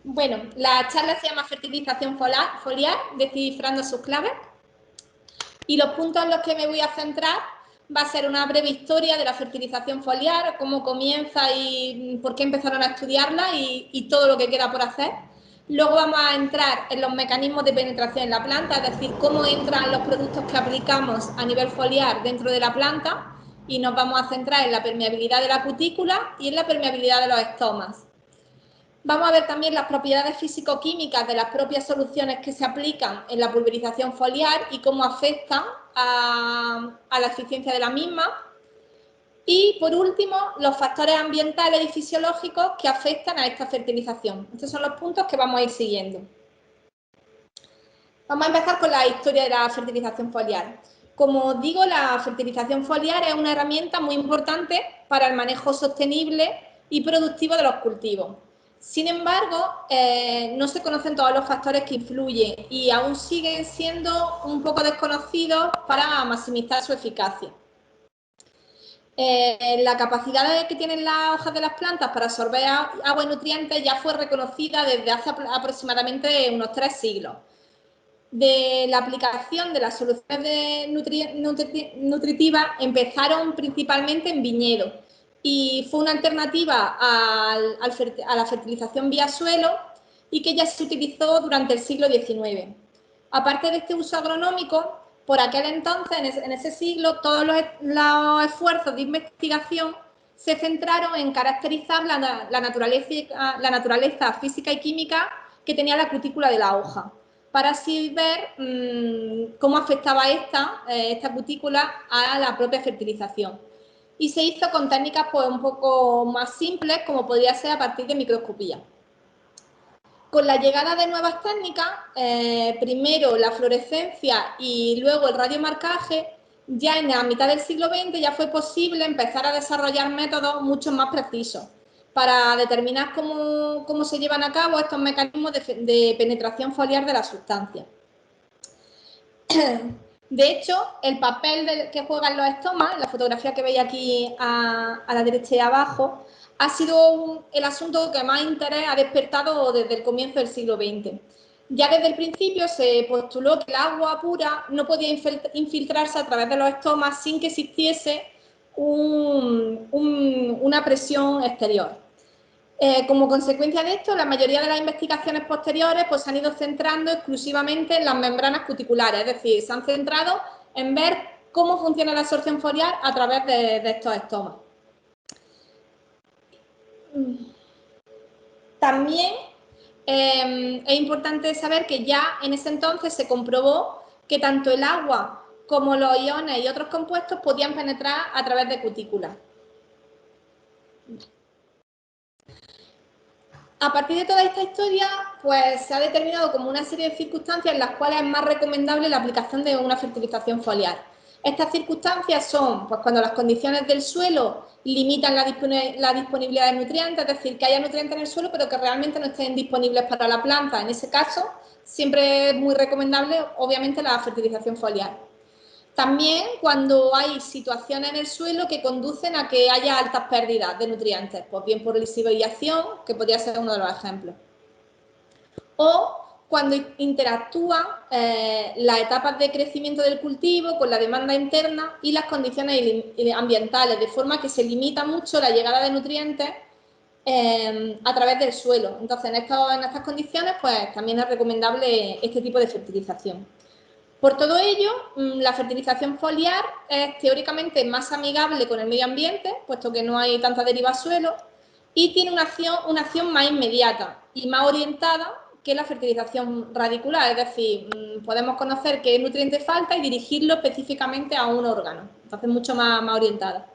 Bueno, la charla se llama Fertilización foliar, descifrando sus claves. Y los puntos en los que me voy a centrar va a ser una breve historia de la fertilización foliar, cómo comienza y por qué empezaron a estudiarla y todo lo que queda por hacer. Luego vamos a entrar en los mecanismos de penetración en la planta, es decir, cómo entran los productos que aplicamos a nivel foliar dentro de la planta, y nos vamos a centrar en la permeabilidad de la cutícula y en la permeabilidad de los estomas. Vamos a ver también las propiedades físico-químicas de las propias soluciones que se aplican en la pulverización foliar y cómo afectan a la eficiencia de la misma. Y, por último, los factores ambientales y fisiológicos que afectan a esta fertilización. Estos son los puntos que vamos a ir siguiendo. Vamos a empezar con la historia de la fertilización foliar. Como digo, la fertilización foliar es una herramienta muy importante para el manejo sostenible y productivo de los cultivos. Sin embargo, no se conocen todos los factores que influyen y aún siguen siendo un poco desconocidos para maximizar su eficacia. La capacidad que tienen las hojas de las plantas para absorber agua y nutrientes ya fue reconocida desde hace aproximadamente unos 3 siglos. De la aplicación de las soluciones nutritivas empezaron principalmente en viñedos y fue una alternativa a la fertilización vía suelo y que ya se utilizó durante el siglo XIX. Aparte de este uso agronómico, por aquel entonces, en ese siglo, todos los esfuerzos de investigación se centraron en caracterizar la naturaleza física y química que tenía la cutícula de la hoja, para así ver cómo afectaba esta cutícula a la propia fertilización. Y se hizo con técnicas pues, un poco más simples, como podría ser a partir de microscopía. Con la llegada de nuevas técnicas, primero la fluorescencia y luego el radiomarcaje, ya en la mitad del siglo XX ya fue posible empezar a desarrollar métodos mucho más precisos para determinar cómo se llevan a cabo estos mecanismos de penetración foliar de la sustancia. De hecho, el papel que juegan los estomas, la fotografía que veis aquí a la derecha y abajo, ha sido el asunto que más interés ha despertado desde el comienzo del siglo XX. Ya desde el principio se postuló que el agua pura no podía infiltrarse a través de los estomas sin que existiese una presión exterior. Como consecuencia de esto, la mayoría de las investigaciones posteriores pues, se han ido centrando exclusivamente en las membranas cuticulares, es decir, se han centrado en ver cómo funciona la absorción foliar a través de estos estomas. También es importante saber que ya en ese entonces se comprobó que tanto el agua como los iones y otros compuestos podían penetrar a través de cutículas. A partir de toda esta historia, pues se ha determinado como una serie de circunstancias en las cuales es más recomendable la aplicación de una fertilización foliar. Estas circunstancias son pues, cuando las condiciones del suelo limitan la disponibilidad de nutrientes, es decir, que haya nutrientes en el suelo pero que realmente no estén disponibles para la planta. En ese caso, siempre es muy recomendable, obviamente, la fertilización foliar. También cuando hay situaciones en el suelo que conducen a que haya altas pérdidas de nutrientes, pues bien por lisiviación, que podría ser uno de los ejemplos. O cuando interactúan las etapas de crecimiento del cultivo con la demanda interna y las condiciones ambientales, de forma que se limita mucho la llegada de nutrientes a través del suelo. Entonces, en estas condiciones, pues también es recomendable este tipo de fertilización. Por todo ello, la fertilización foliar es teóricamente más amigable con el medio ambiente, puesto que no hay tanta deriva a suelo, y tiene una acción más inmediata y más orientada que la fertilización radicular, es decir, podemos conocer qué nutriente falta y dirigirlo específicamente a un órgano, entonces mucho más orientada,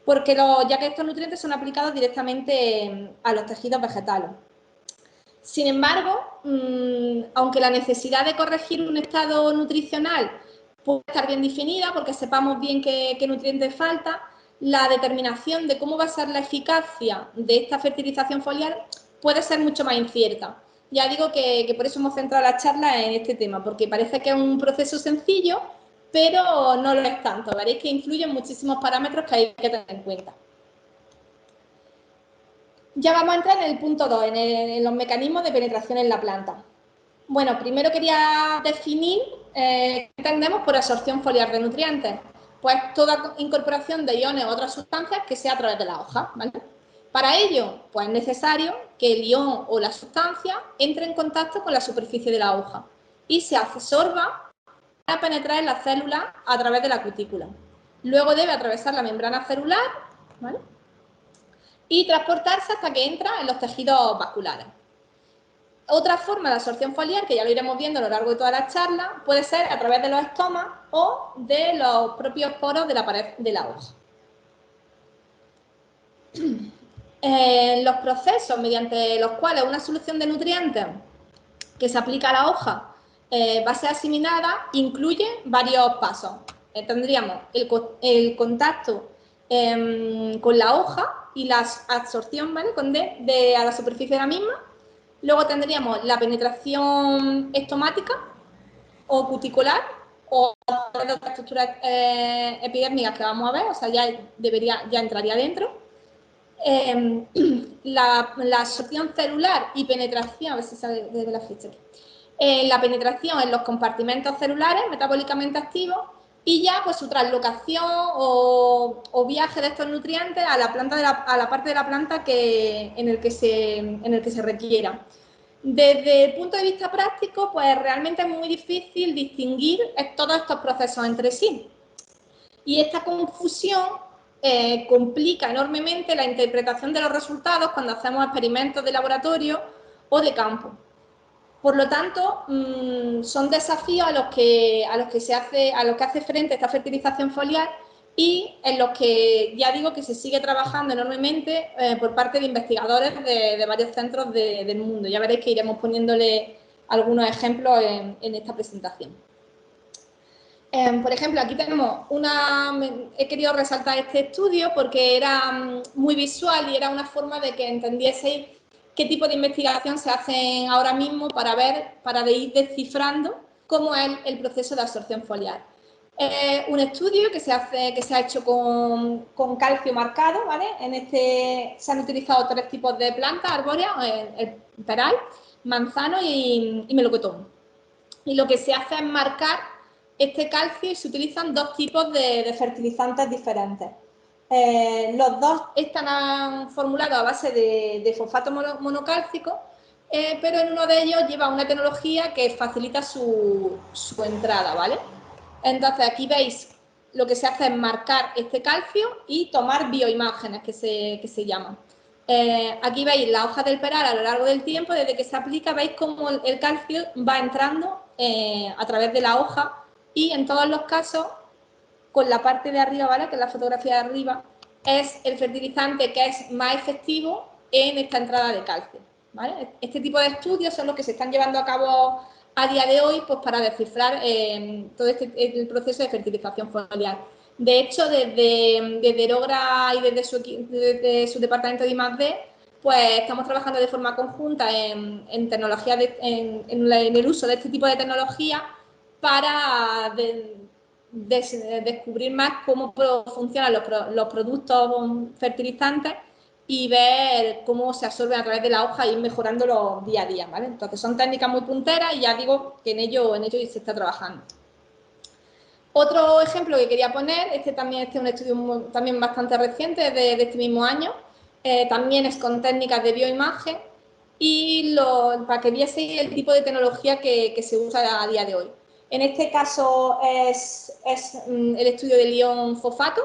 porque ya que estos nutrientes son aplicados directamente a los tejidos vegetales. Sin embargo, aunque la necesidad de corregir un estado nutricional puede estar bien definida, porque sepamos bien qué nutrientes falta, la determinación de cómo va a ser la eficacia de esta fertilización foliar puede ser mucho más incierta. Ya digo que por eso hemos centrado la charla en este tema, porque parece que es un proceso sencillo, pero no lo es tanto. Veréis que influyen muchísimos parámetros que hay que tener en cuenta. Ya vamos a entrar en el punto 2, en los mecanismos de penetración en la planta. Bueno, primero quería definir qué entendemos por absorción foliar de nutrientes. Pues toda incorporación de iones u otras sustancias que sea a través de la hoja, ¿vale? Para ello, pues es necesario que el ion o la sustancia entre en contacto con la superficie de la hoja y se absorba para penetrar en las células a través de la cutícula. Luego debe atravesar la membrana celular, ¿vale? Y transportarse hasta que entra en los tejidos vasculares. Otra forma de absorción foliar, que ya lo iremos viendo a lo largo de toda la charla, puede ser a través de los estomas o de los propios poros de la pared de la hoja. Los procesos mediante los cuales una solución de nutrientes que se aplica a la hoja va a ser asimilada incluye varios pasos. Tendríamos el contacto con la hoja y la absorción, ¿vale? Con D a la superficie de la misma. Luego tendríamos la penetración estomática o cuticular o de otras estructuras epidérmicas que vamos a ver, o sea, ya entraría dentro. La absorción celular y penetración, a ver si sale desde la ficha aquí. La penetración en los compartimentos celulares metabólicamente activos y ya pues su translocación o viaje de estos nutrientes a la parte de la planta en el que se requiera. Desde el punto de vista práctico, pues realmente es muy difícil distinguir todos estos procesos entre sí. Y esta confusión complica enormemente la interpretación de los resultados cuando hacemos experimentos de laboratorio o de campo. Por lo tanto, son desafíos a los que hace frente esta fertilización foliar y en los que ya digo que se sigue trabajando enormemente por parte de investigadores de varios centros del mundo. Ya veréis que iremos poniéndole algunos ejemplos en esta presentación. Por ejemplo, aquí tenemos he querido resaltar este estudio porque era muy visual y era una forma de que entendieseis qué tipo de investigación se hacen ahora mismo para ir descifrando cómo es el proceso de absorción foliar. Un estudio que se ha hecho con calcio marcado, ¿vale? Se han utilizado 3 tipos de plantas arbóreas, el peral, manzano y melocotón. Y lo que se hace es marcar este calcio y se utilizan 2 tipos de fertilizantes diferentes. Los dos están formulados a base de fosfato monocálcico, pero en uno de ellos lleva una tecnología que facilita su entrada, ¿vale? Entonces aquí veis lo que se hace es marcar este calcio y tomar bioimágenes que se llaman. Aquí veis la hoja del peral a lo largo del tiempo, desde que se aplica veis cómo el calcio va entrando a través de la hoja y en todos los casos con la parte de arriba, ¿vale? Que es la fotografía de arriba, es el fertilizante que es más efectivo en esta entrada de calcio, ¿vale? Este tipo de estudios son los que se están llevando a cabo a día de hoy pues, para descifrar todo el proceso de fertilización foliar. De hecho, desde Erogra y desde su departamento de I+D, pues estamos trabajando de forma conjunta en tecnología en el uso de este tipo de tecnología para descubrir más cómo funcionan los productos fertilizantes y ver cómo se absorben a través de la hoja e ir mejorándolo día a día, ¿vale? Entonces son técnicas muy punteras y ya digo que en ello se está trabajando. Otro ejemplo que quería poner, este es un estudio también bastante reciente de este mismo año, también es con técnicas de bioimagen y para que vieseis el tipo de tecnología que se usa a día de hoy. En este caso es el estudio del ion fosfato.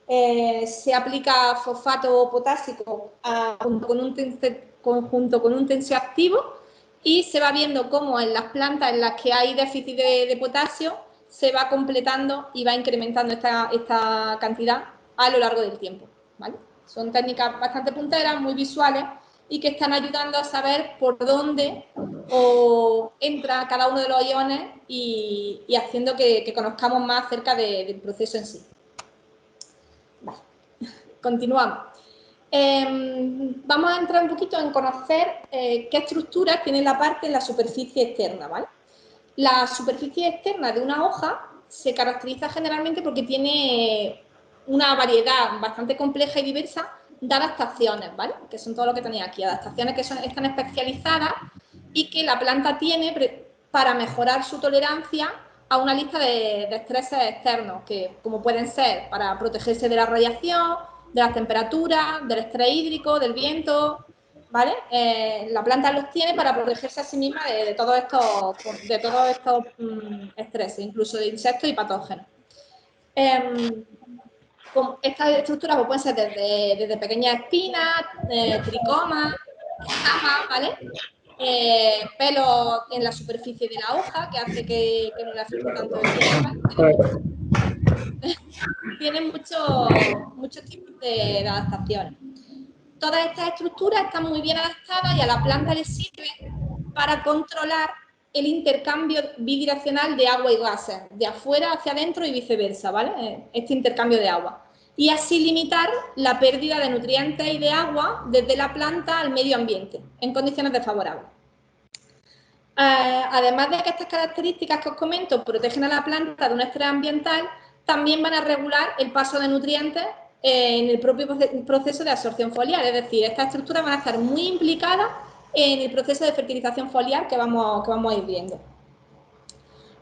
Se aplica fosfato potásico junto con un tensioactivo y se va viendo cómo en las plantas en las que hay déficit de potasio se va completando y va incrementando esta cantidad a lo largo del tiempo, ¿vale? Son técnicas bastante punteras, muy visuales y que están ayudando a saber por dónde entra cada uno de los iones y haciendo que conozcamos más acerca del proceso en sí. Vale. Continuamos. Vamos a entrar un poquito en conocer qué estructuras tiene la parte en la superficie externa, ¿vale? La superficie externa de una hoja se caracteriza generalmente porque tiene una variedad bastante compleja y diversa de adaptaciones, ¿vale? Que son todo lo que tenía aquí, adaptaciones que están especializadas y que la planta tiene para mejorar su tolerancia a una lista de estreses externos, que como pueden ser para protegerse de la radiación, de las temperaturas, del estrés hídrico, del viento, ¿vale? La planta los tiene para protegerse a sí misma de todos estos estreses, incluso de insectos y patógenos. Estas estructuras pues, pueden ser desde pequeñas espinas, tricomas, escamas, ¿vale? Pelos en la superficie de la hoja, que hace que no le afecte tanto el sol. Tienen muchos tipos de adaptaciones. Todas estas estructuras están muy bien adaptadas y a la planta le sirve para controlar el intercambio bidireccional de agua y gases, de afuera hacia adentro y viceversa, ¿vale? Este intercambio de agua. Y así limitar la pérdida de nutrientes y de agua desde la planta al medio ambiente, en condiciones desfavorables. Además de que estas características que os comento protegen a la planta de un estrés ambiental, también van a regular el paso de nutrientes en el propio proceso de absorción foliar, es decir, estas estructuras van a estar muy implicadas en el proceso de fertilización foliar que vamos a ir viendo.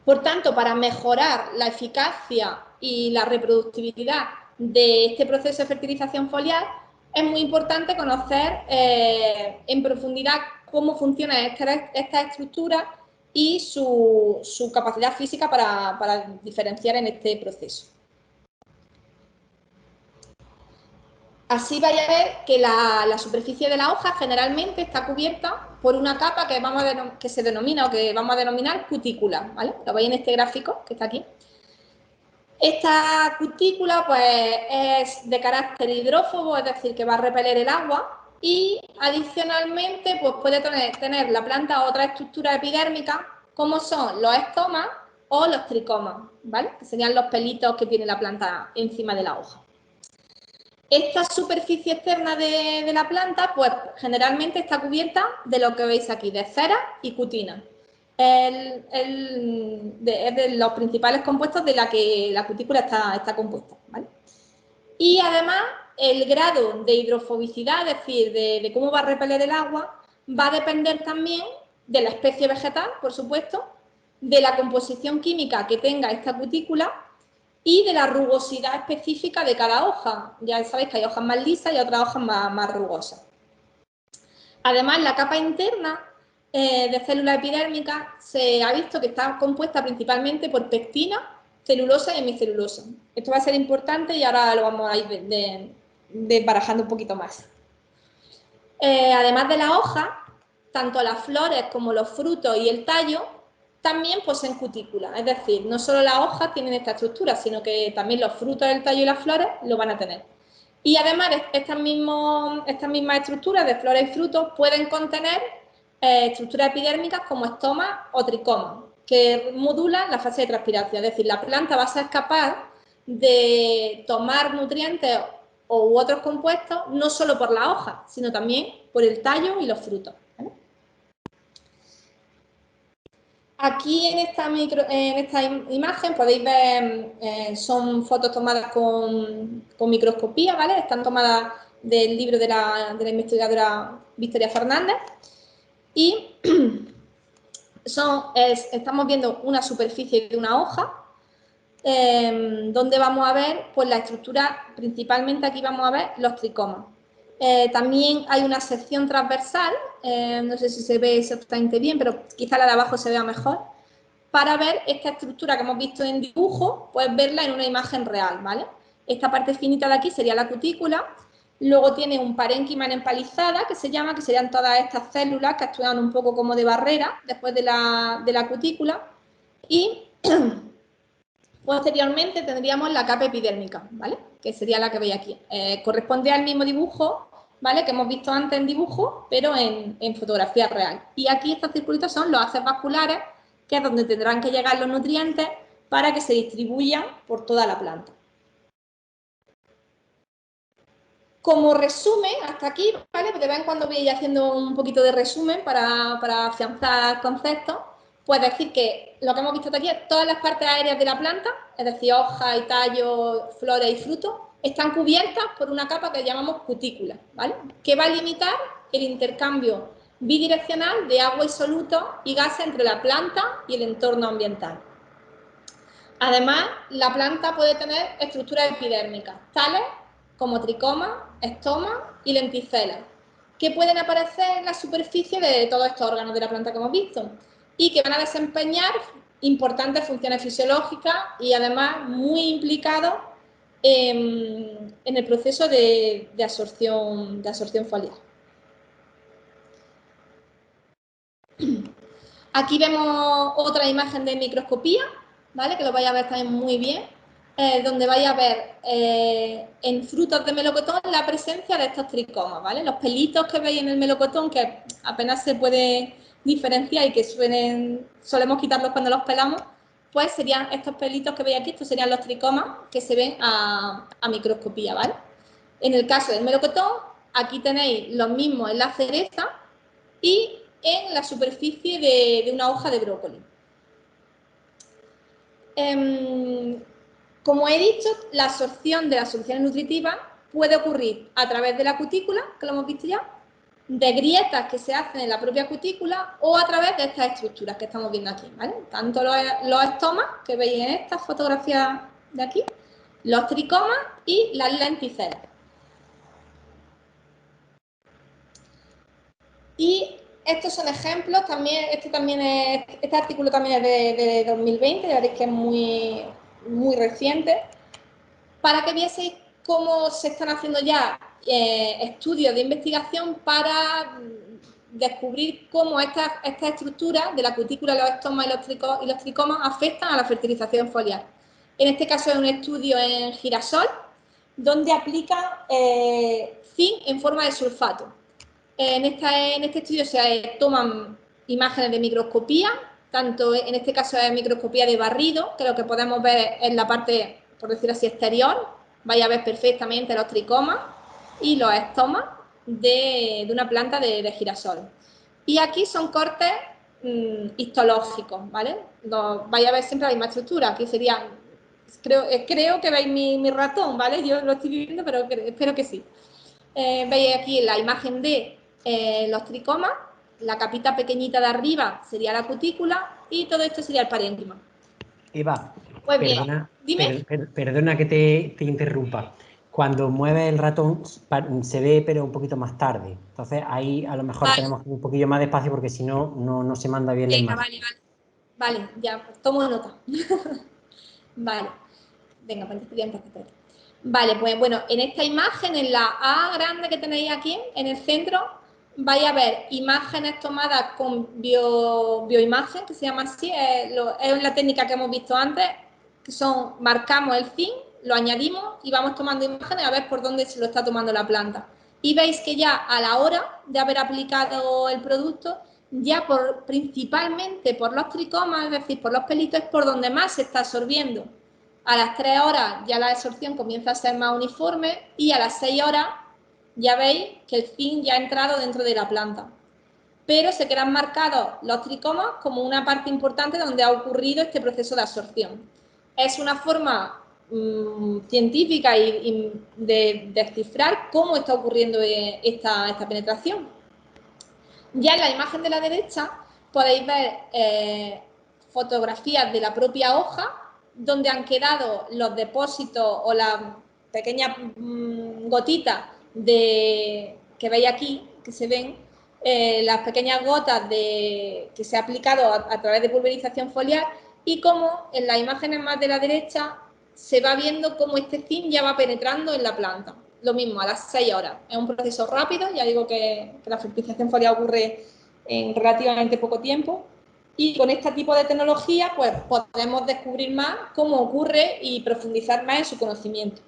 Por tanto, para mejorar la eficacia y la reproductibilidad de este proceso de fertilización foliar, es muy importante conocer en profundidad cómo funciona esta estructura y su capacidad física para diferenciar en este proceso. Así vais a ver que la superficie de la hoja generalmente está cubierta por una capa que se denomina o que vamos a denominar cutícula, ¿vale? Lo veis en este gráfico que está aquí. Esta cutícula pues, es de carácter hidrófobo, es decir, que va a repeler el agua y adicionalmente pues, puede tener la planta otra estructura epidérmica como son los estomas o los tricomas, ¿vale? Que serían los pelitos que tiene la planta encima de la hoja. Esta superficie externa de la planta, pues generalmente está cubierta de lo que veis aquí, de cera y cutina. Es de los principales compuestos de la que la cutícula está compuesta, ¿vale? Y además, el grado de hidrofobicidad, es decir, de cómo va a repeler el agua, va a depender también de la especie vegetal, por supuesto, de la composición química que tenga esta cutícula y de la rugosidad específica de cada hoja. Ya sabéis que hay hojas más lisas y otras hojas más rugosas. Además, la capa interna de células epidérmicas se ha visto que está compuesta principalmente por pectina, celulosa y hemicelulosa. Esto va a ser importante y ahora lo vamos a ir desbarajando un poquito más. Además de la hoja, tanto las flores como los frutos y el tallo también poseen cutícula, es decir, no solo las hojas tienen esta estructura, sino que también los frutos, el tallo y las flores lo van a tener. Y además estas mismas estructuras de flores y frutos pueden contener estructuras epidérmicas como estomas o tricomas, que modulan la fase de transpiración, es decir, la planta va a ser capaz de tomar nutrientes u otros compuestos no solo por la hoja, sino también por el tallo y los frutos. Aquí en esta imagen podéis ver, son fotos tomadas con microscopía, ¿vale? Están tomadas del libro de la investigadora Victoria Fernández y estamos viendo una superficie de una hoja donde vamos a ver pues, la estructura, principalmente aquí vamos a ver los tricomas. También hay una sección transversal, no sé si se ve exactamente bien, pero quizá la de abajo se vea mejor, para ver esta estructura que hemos visto en dibujo, pues verla en una imagen real, ¿vale? Esta parte finita de aquí sería la cutícula, luego tiene un parénquima en empalizada, que serían todas estas células que actúan un poco como de barrera después de la cutícula, y posteriormente tendríamos la capa epidérmica, ¿vale? Que sería la que veis aquí. Corresponde al mismo dibujo, ¿vale? Que hemos visto antes en dibujo, pero en fotografía real. Y aquí estos circulitos son los haces vasculares, que es donde tendrán que llegar los nutrientes para que se distribuyan por toda la planta. Como resumen, hasta aquí, ¿vale? De vez en cuando voy a ir haciendo un poquito de resumen para afianzar conceptos. Pues decir que lo que hemos visto hasta aquí es todas las partes aéreas de la planta, es decir, hoja y tallo, flores y frutos, están cubiertas por una capa que llamamos cutícula, ¿vale? Que va a limitar el intercambio bidireccional de agua y solutos y gases entre la planta y el entorno ambiental. Además, la planta puede tener estructuras epidérmicas, tales como tricoma, estoma y lenticelas, que pueden aparecer en la superficie de todos estos órganos de la planta que hemos visto y que van a desempeñar importantes funciones fisiológicas y además muy implicados en el proceso de absorción foliar. Aquí vemos otra imagen de microscopía, ¿vale? Que lo vais a ver también muy bien, donde vais a ver en frutos de melocotón la presencia de estos tricomas, ¿vale? Los pelitos que veis en el melocotón, que apenas se puede diferenciar y que solemos quitarlos cuando los pelamos, pues serían estos pelitos que veis aquí, estos serían los tricomas que se ven a microscopía, ¿vale? En el caso del melocotón, aquí tenéis los mismos en la cereza y en la superficie de una hoja de brócoli. Como he dicho, la absorción de las soluciones nutritivas puede ocurrir a través de la cutícula, que lo hemos visto ya, de grietas que se hacen en la propia cutícula o a través de estas estructuras que estamos viendo aquí, ¿vale? Tanto los estomas, que veis en esta fotografía de aquí, los tricomas y las lenticelas. Y estos son ejemplos, también, este artículo también es de 2020, ya veréis que es muy, muy reciente, para que vieseis cómo se están haciendo ya estudios de investigación para descubrir cómo estas estructuras de la cutícula, los estomas y los tricomas afectan a la fertilización foliar. En este caso es un estudio en girasol, donde aplican zinc en forma de sulfato. En este estudio se toman imágenes de microscopía, tanto en este caso es microscopía de barrido, que lo que podemos ver es la parte, por decirlo así, exterior. Vais a ver perfectamente los tricomas y los estomas de una planta de girasol. Y aquí son cortes histológicos, ¿vale? Vais a ver siempre la misma estructura. Aquí sería, creo que veis mi ratón, ¿vale? Yo lo estoy viendo, pero espero que sí. Veis aquí la imagen de los tricomas, la capita pequeñita de arriba sería la cutícula y todo esto sería el parénquima. Eva, Pues bien, dime. perdona que te interrumpa. Cuando mueve el ratón se ve, pero un poquito más tarde. Entonces ahí a lo mejor tenemos que ir un poquillo más despacio porque si no, no se manda bien la Venga, imagen. vale, ya, pues tomo nota. Vale, venga, pues vale, pues bueno, en esta imagen, en la A grande que tenéis aquí, en el centro, vais a ver imágenes tomadas con bioimagen, que se llama así, es la técnica que hemos visto antes, que marcamos el zinc, lo añadimos y vamos tomando imágenes a ver por dónde se lo está tomando la planta. Y veis que ya a la hora de haber aplicado el producto, ya principalmente por los tricomas, es decir, por los pelitos, es por donde más se está absorbiendo. A las 3 horas ya la absorción comienza a ser más uniforme y a las 6 horas ya veis que el zinc ya ha entrado dentro de la planta. Pero se quedan marcados los tricomas como una parte importante donde ha ocurrido este proceso de absorción. Es una forma científica y de descifrar cómo está ocurriendo esta penetración. Ya en la imagen de la derecha podéis ver fotografías de la propia hoja donde han quedado los depósitos o las pequeñas gotitas que veis aquí, que se ven, las pequeñas gotas que se ha aplicado a través de pulverización foliar y cómo en las imágenes más de la derecha se va viendo cómo este zinc ya va penetrando en la planta. Lo mismo, a las 6 horas. Es un proceso rápido, ya digo que la fertilización foliar ocurre en relativamente poco tiempo y con este tipo de tecnología pues podemos descubrir más cómo ocurre y profundizar más en su conocimiento.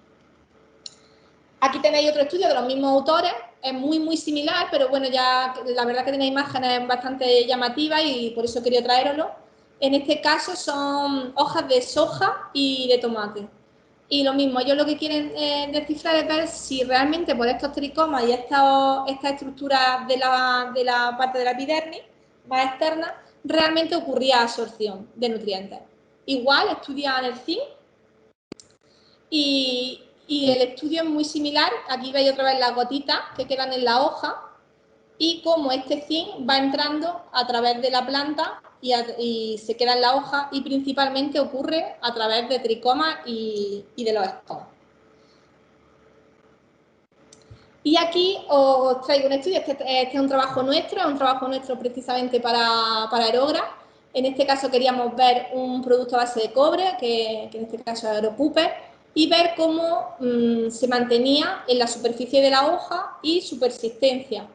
Aquí tenéis otro estudio de los mismos autores, es muy similar, pero bueno, ya la verdad que tiene imágenes bastante llamativas y por eso quería traeroslo. En este caso son hojas de soja y de tomate. Y lo mismo, ellos lo que quieren descifrar es ver si realmente por estos tricomas y estas estructuras de la parte de la epidermis más externa, realmente ocurría absorción de nutrientes. Igual estudian el zinc y Y el estudio es muy similar. Aquí veis otra vez las gotitas que quedan en la hoja y cómo este zinc va entrando a través de la planta y se queda en la hoja, y principalmente ocurre a través de tricomas y de los estomas. Y aquí os traigo un estudio. Este es un trabajo nuestro, es un trabajo nuestro precisamente para Aerogra. En este caso queríamos ver un producto a base de cobre, que en este caso es Aerocooper, y ver cómo se mantenía en la superficie de la hoja y su persistencia.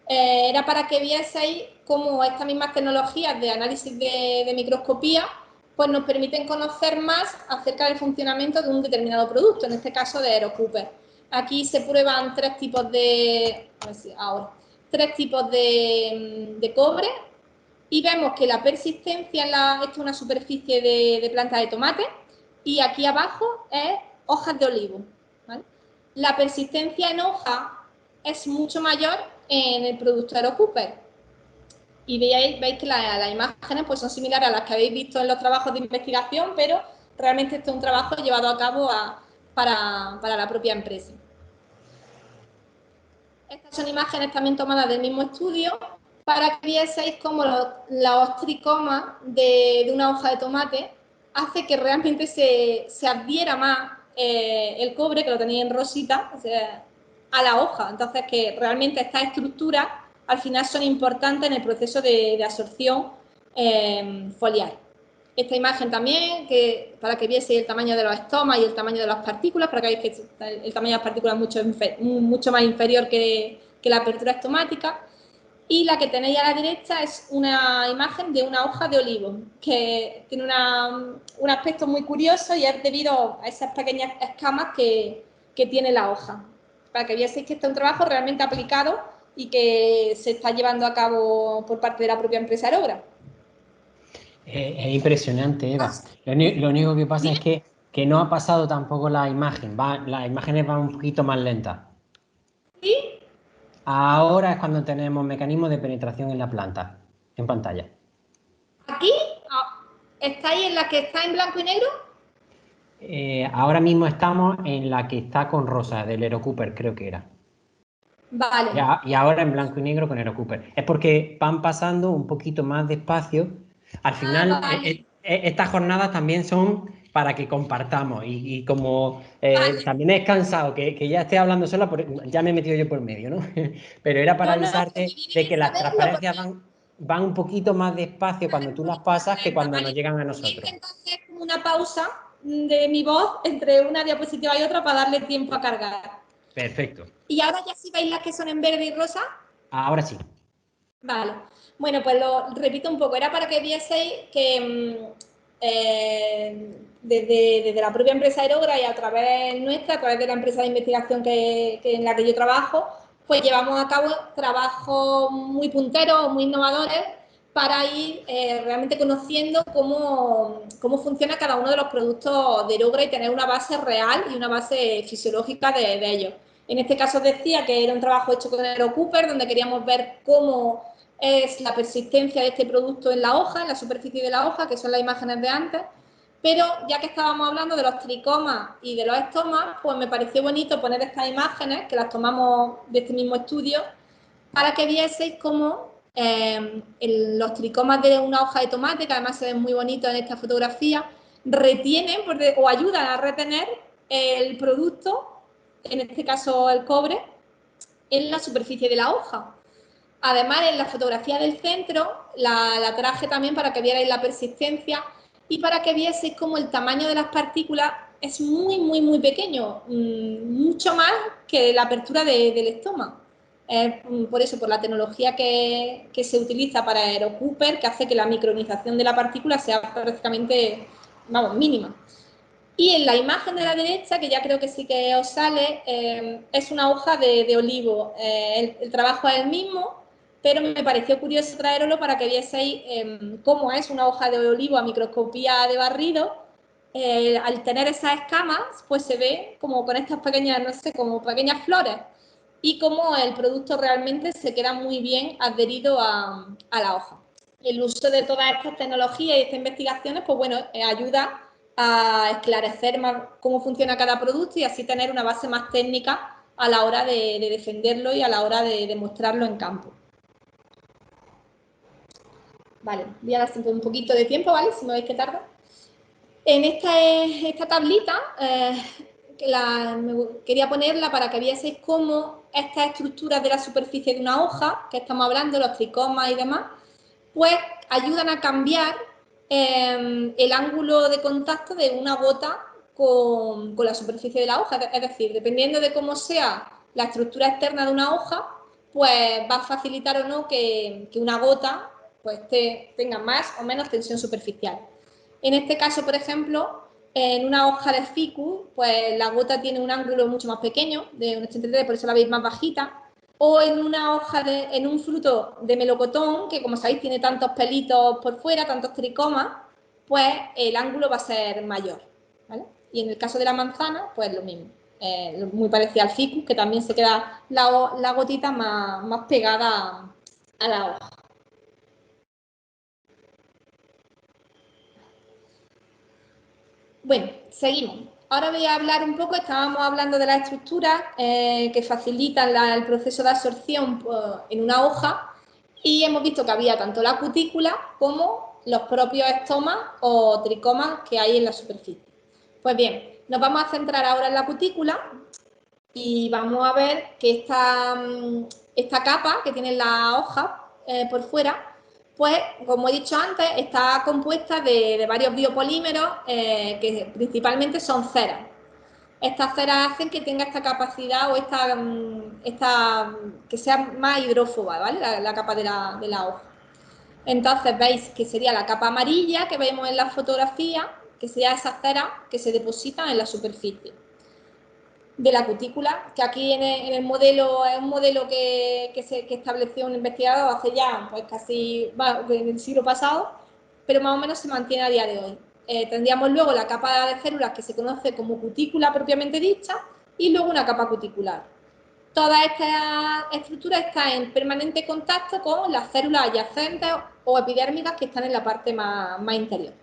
Era para que vieseis cómo estas mismas tecnologías de análisis de microscopía pues nos permiten conocer más acerca del funcionamiento de un determinado producto, en este caso de Aerocooper. Aquí se prueban tres tipos de cobre y vemos que la persistencia esto es una superficie de planta de tomate, y aquí abajo es hojas de olivo, ¿vale? La persistencia en hoja es mucho mayor en el producto Aerocooper. Y veis que las imágenes pues son similares a las que habéis visto en los trabajos de investigación, pero realmente este es un trabajo llevado a cabo para la propia empresa. Estas son imágenes también tomadas del mismo estudio para que vieseis cómo los tricomas de una hoja de tomate hace que realmente se adhiera más el cobre, que lo tenéis en rosita, o sea, a la hoja. Entonces, que realmente estas estructuras al final son importantes en el proceso de absorción foliar. Esta imagen también, para que vieseis el tamaño de los estomas y el tamaño de las partículas, para que veáis que el tamaño de las partículas es mucho más inferior que la apertura estomática. Y la que tenéis a la derecha es una imagen de una hoja de olivo, que tiene un aspecto muy curioso y es debido a esas pequeñas escamas que tiene la hoja. Para que vieseis que este es un trabajo realmente aplicado y que se está llevando a cabo por parte de la propia empresa Aerogra. Es impresionante, Eva. Lo único que pasa es que no ha pasado tampoco la imagen. Las imágenes van un poquito más lentas. ¿Sí? Ahora es cuando tenemos mecanismos de penetración en la planta, en pantalla. ¿Aquí? ¿Estáis en la que está en blanco y negro? Ahora mismo estamos en la que está con rosa, del Aerocooper, creo que era. Vale. Y ahora en blanco y negro con Aerocooper. Es porque van pasando un poquito más despacio. Al final, Vale. estas jornadas también son para que compartamos. Y como Vale. también es cansado que ya esté hablando sola, ya me he metido yo por medio, ¿no? Pero era para No, no, que avisarte me viene de que bien las saberlo transparencias porque van un poquito más despacio cuando tú las pasas que cuando nos vale. llegan a Voy a nosotros. intentar hacer como una pausa de mi voz entre una diapositiva y otra para darle tiempo a cargar. Perfecto. Y ahora ya sí veis las que son en verde y rosa. Ahora sí. Vale. Bueno, pues lo repito un poco. Era para que vieseis que desde la propia empresa Aerogra y a través nuestra, a través de la empresa de investigación en la que yo trabajo, pues llevamos a cabo trabajos muy punteros, muy innovadores, para ir realmente conociendo cómo funciona cada uno de los productos de Aerogra y tener una base real y una base fisiológica de ellos. En este caso decía que era un trabajo hecho con Aerocooper, donde queríamos ver cómo es la persistencia de este producto en la hoja, en la superficie de la hoja, que son las imágenes de antes. Pero ya que estábamos hablando de los tricomas y de los estomas, pues me pareció bonito poner estas imágenes, que las tomamos de este mismo estudio, para que vieseis cómo los tricomas de una hoja de tomate, que además se ven muy bonitos en esta fotografía, retienen o ayudan a retener el producto, en este caso el cobre, en la superficie de la hoja. Además, en la fotografía del centro la traje también para que vierais la persistencia y para que vieseis cómo el tamaño de las partículas es muy, muy, muy pequeño, mucho más que la apertura del estómago. Por eso, por la tecnología que se utiliza para Aerocooper, que hace que la micronización de la partícula sea prácticamente, vamos, mínima. Y en la imagen de la derecha, que ya creo que sí que os sale, es una hoja de olivo. El trabajo es el mismo, pero me pareció curioso traeroslo para que vieseis cómo es una hoja de olivo a microscopía de barrido. Al tener esas escamas, pues se ve como con estas pequeñas, no sé, como pequeñas flores, y cómo el producto realmente se queda muy bien adherido a la hoja. El uso de todas estas tecnologías y estas investigaciones, pues bueno, ayuda a esclarecer más cómo funciona cada producto y así tener una base más técnica a la hora de defenderlo y a la hora de demostrarlo en campo. Vale, voy a dar un poquito de tiempo, ¿vale? Si me veis que tarda. En esta tablita quería ponerla para que vieseis cómo estas estructuras de la superficie de una hoja, que estamos hablando, los tricomas y demás, pues ayudan a cambiar el ángulo de contacto de una gota con la superficie de la hoja. Es decir, dependiendo de cómo sea la estructura externa de una hoja, pues va a facilitar o no que una gota pues, tenga más o menos tensión superficial. En este caso, por ejemplo, en una hoja de ficus, pues la gota tiene un ángulo mucho más pequeño, de 1,83, por eso la veis más bajita. O en una hoja en un fruto de melocotón, que como sabéis tiene tantos pelitos por fuera, tantos tricomas, pues el ángulo va a ser mayor, ¿vale? Y en el caso de la manzana, pues lo mismo. Muy parecido al ficus, que también se queda la gotita más pegada a la hoja. Bueno, seguimos. Ahora voy a hablar un poco, estábamos hablando de las estructuras que facilitan el proceso de absorción en una hoja y hemos visto que había tanto la cutícula como los propios estomas o tricomas que hay en la superficie. Pues bien, nos vamos a centrar ahora en la cutícula y vamos a ver que esta capa que tiene la hoja por fuera, pues, como he dicho antes, está compuesta de varios biopolímeros que principalmente son ceras. Estas ceras hacen que tenga esta capacidad o que sea más hidrófoba, ¿vale? La capa de la hoja. Entonces veis que sería la capa amarilla que vemos en la fotografía, que sería esas ceras que se depositan en la superficie de la cutícula, que aquí en el modelo es un modelo que estableció un investigador hace ya pues casi en el siglo pasado, pero más o menos se mantiene a día de hoy. Tendríamos luego la capa de células que se conoce como cutícula propiamente dicha y luego una capa cuticular. Todas estas estructuras están en permanente contacto con las células adyacentes o epidérmicas que están en la parte más interior.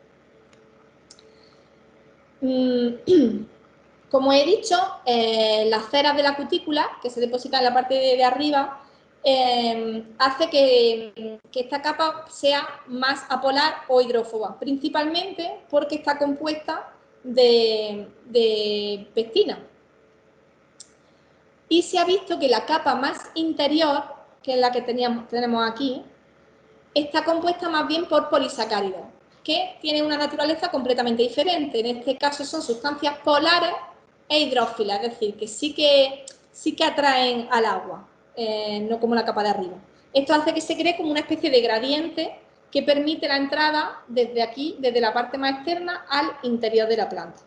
Como he dicho, las ceras de la cutícula, que se depositan en la parte de arriba, hace que esta capa sea más apolar o hidrófoba, principalmente porque está compuesta de pectina. Y se ha visto que la capa más interior, que es la que tenemos aquí, está compuesta más bien por polisacáridos, que tienen una naturaleza completamente diferente. En este caso son sustancias polares e hidrófilas, es decir, que sí que atraen al agua, no como la capa de arriba. Esto hace que se cree como una especie de gradiente que permite la entrada desde aquí, desde la parte más externa, al interior de la planta.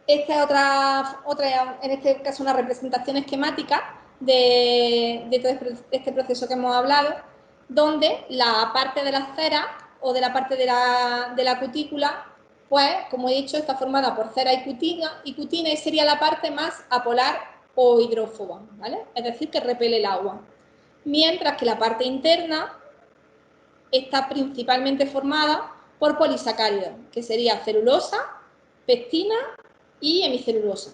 Esta es otra, en este caso, una representación esquemática de todo este proceso que hemos hablado, donde la parte de la cera o de la parte de la cutícula, pues, como he dicho, está formada por cera y cutina y sería la parte más apolar o hidrófoba, ¿vale? Es decir, que repele el agua. Mientras que la parte interna está principalmente formada por polisacáridos, que sería celulosa, pectina y hemicelulosa.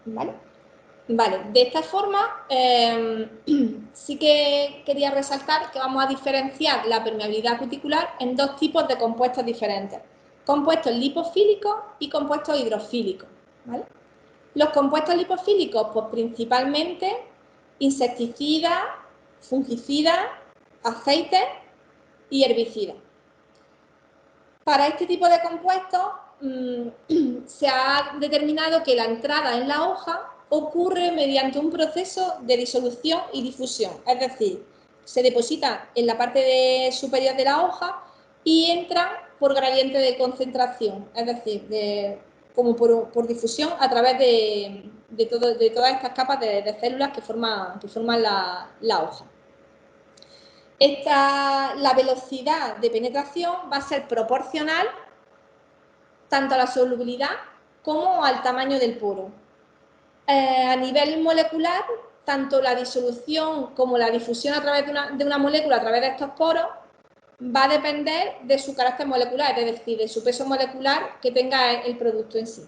¿Vale? Vale, de esta forma sí que quería resaltar que vamos a diferenciar la permeabilidad cuticular en dos tipos de compuestos diferentes, compuestos lipofílicos y compuestos hidrofílicos, ¿vale? Los compuestos lipofílicos, pues principalmente insecticidas, fungicidas, aceites y herbicidas. Para este tipo de compuestos se ha determinado que la entrada en la hoja ocurre mediante un proceso de disolución y difusión, es decir, se depositan en la parte superior de la hoja y entran por gradiente de concentración, es decir, como por difusión a través de todas estas capas de células que forman la hoja. La velocidad de penetración va a ser proporcional tanto a la solubilidad como al tamaño del poro. A nivel molecular, tanto la disolución como la difusión a través de una molécula, a través de estos poros, va a depender de su carácter molecular, es decir, de su peso molecular que tenga el producto en sí.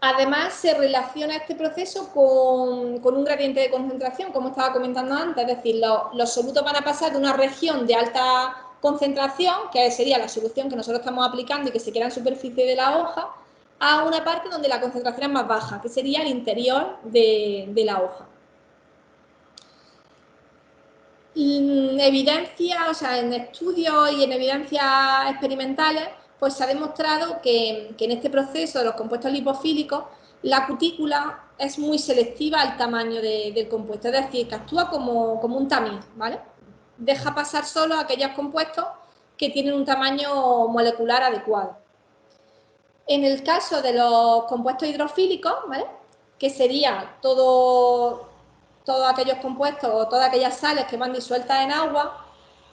Además, se relaciona este proceso con un gradiente de concentración, como estaba comentando antes, es decir, los solutos van a pasar de una región de alta concentración, que sería la solución que nosotros estamos aplicando y que se queda en superficie de la hoja, a una parte donde la concentración es más baja, que sería el interior de la hoja. En evidencia, o sea, en estudios y en evidencias experimentales, pues se ha demostrado que en este proceso de los compuestos lipofílicos, la cutícula es muy selectiva al tamaño del compuesto, es decir, que actúa como un tamiz, ¿vale? Deja pasar solo aquellos compuestos que tienen un tamaño molecular adecuado. En el caso de los compuestos hidrofílicos, ¿vale?, que sería todos aquellos compuestos o todas aquellas sales que van disueltas en agua,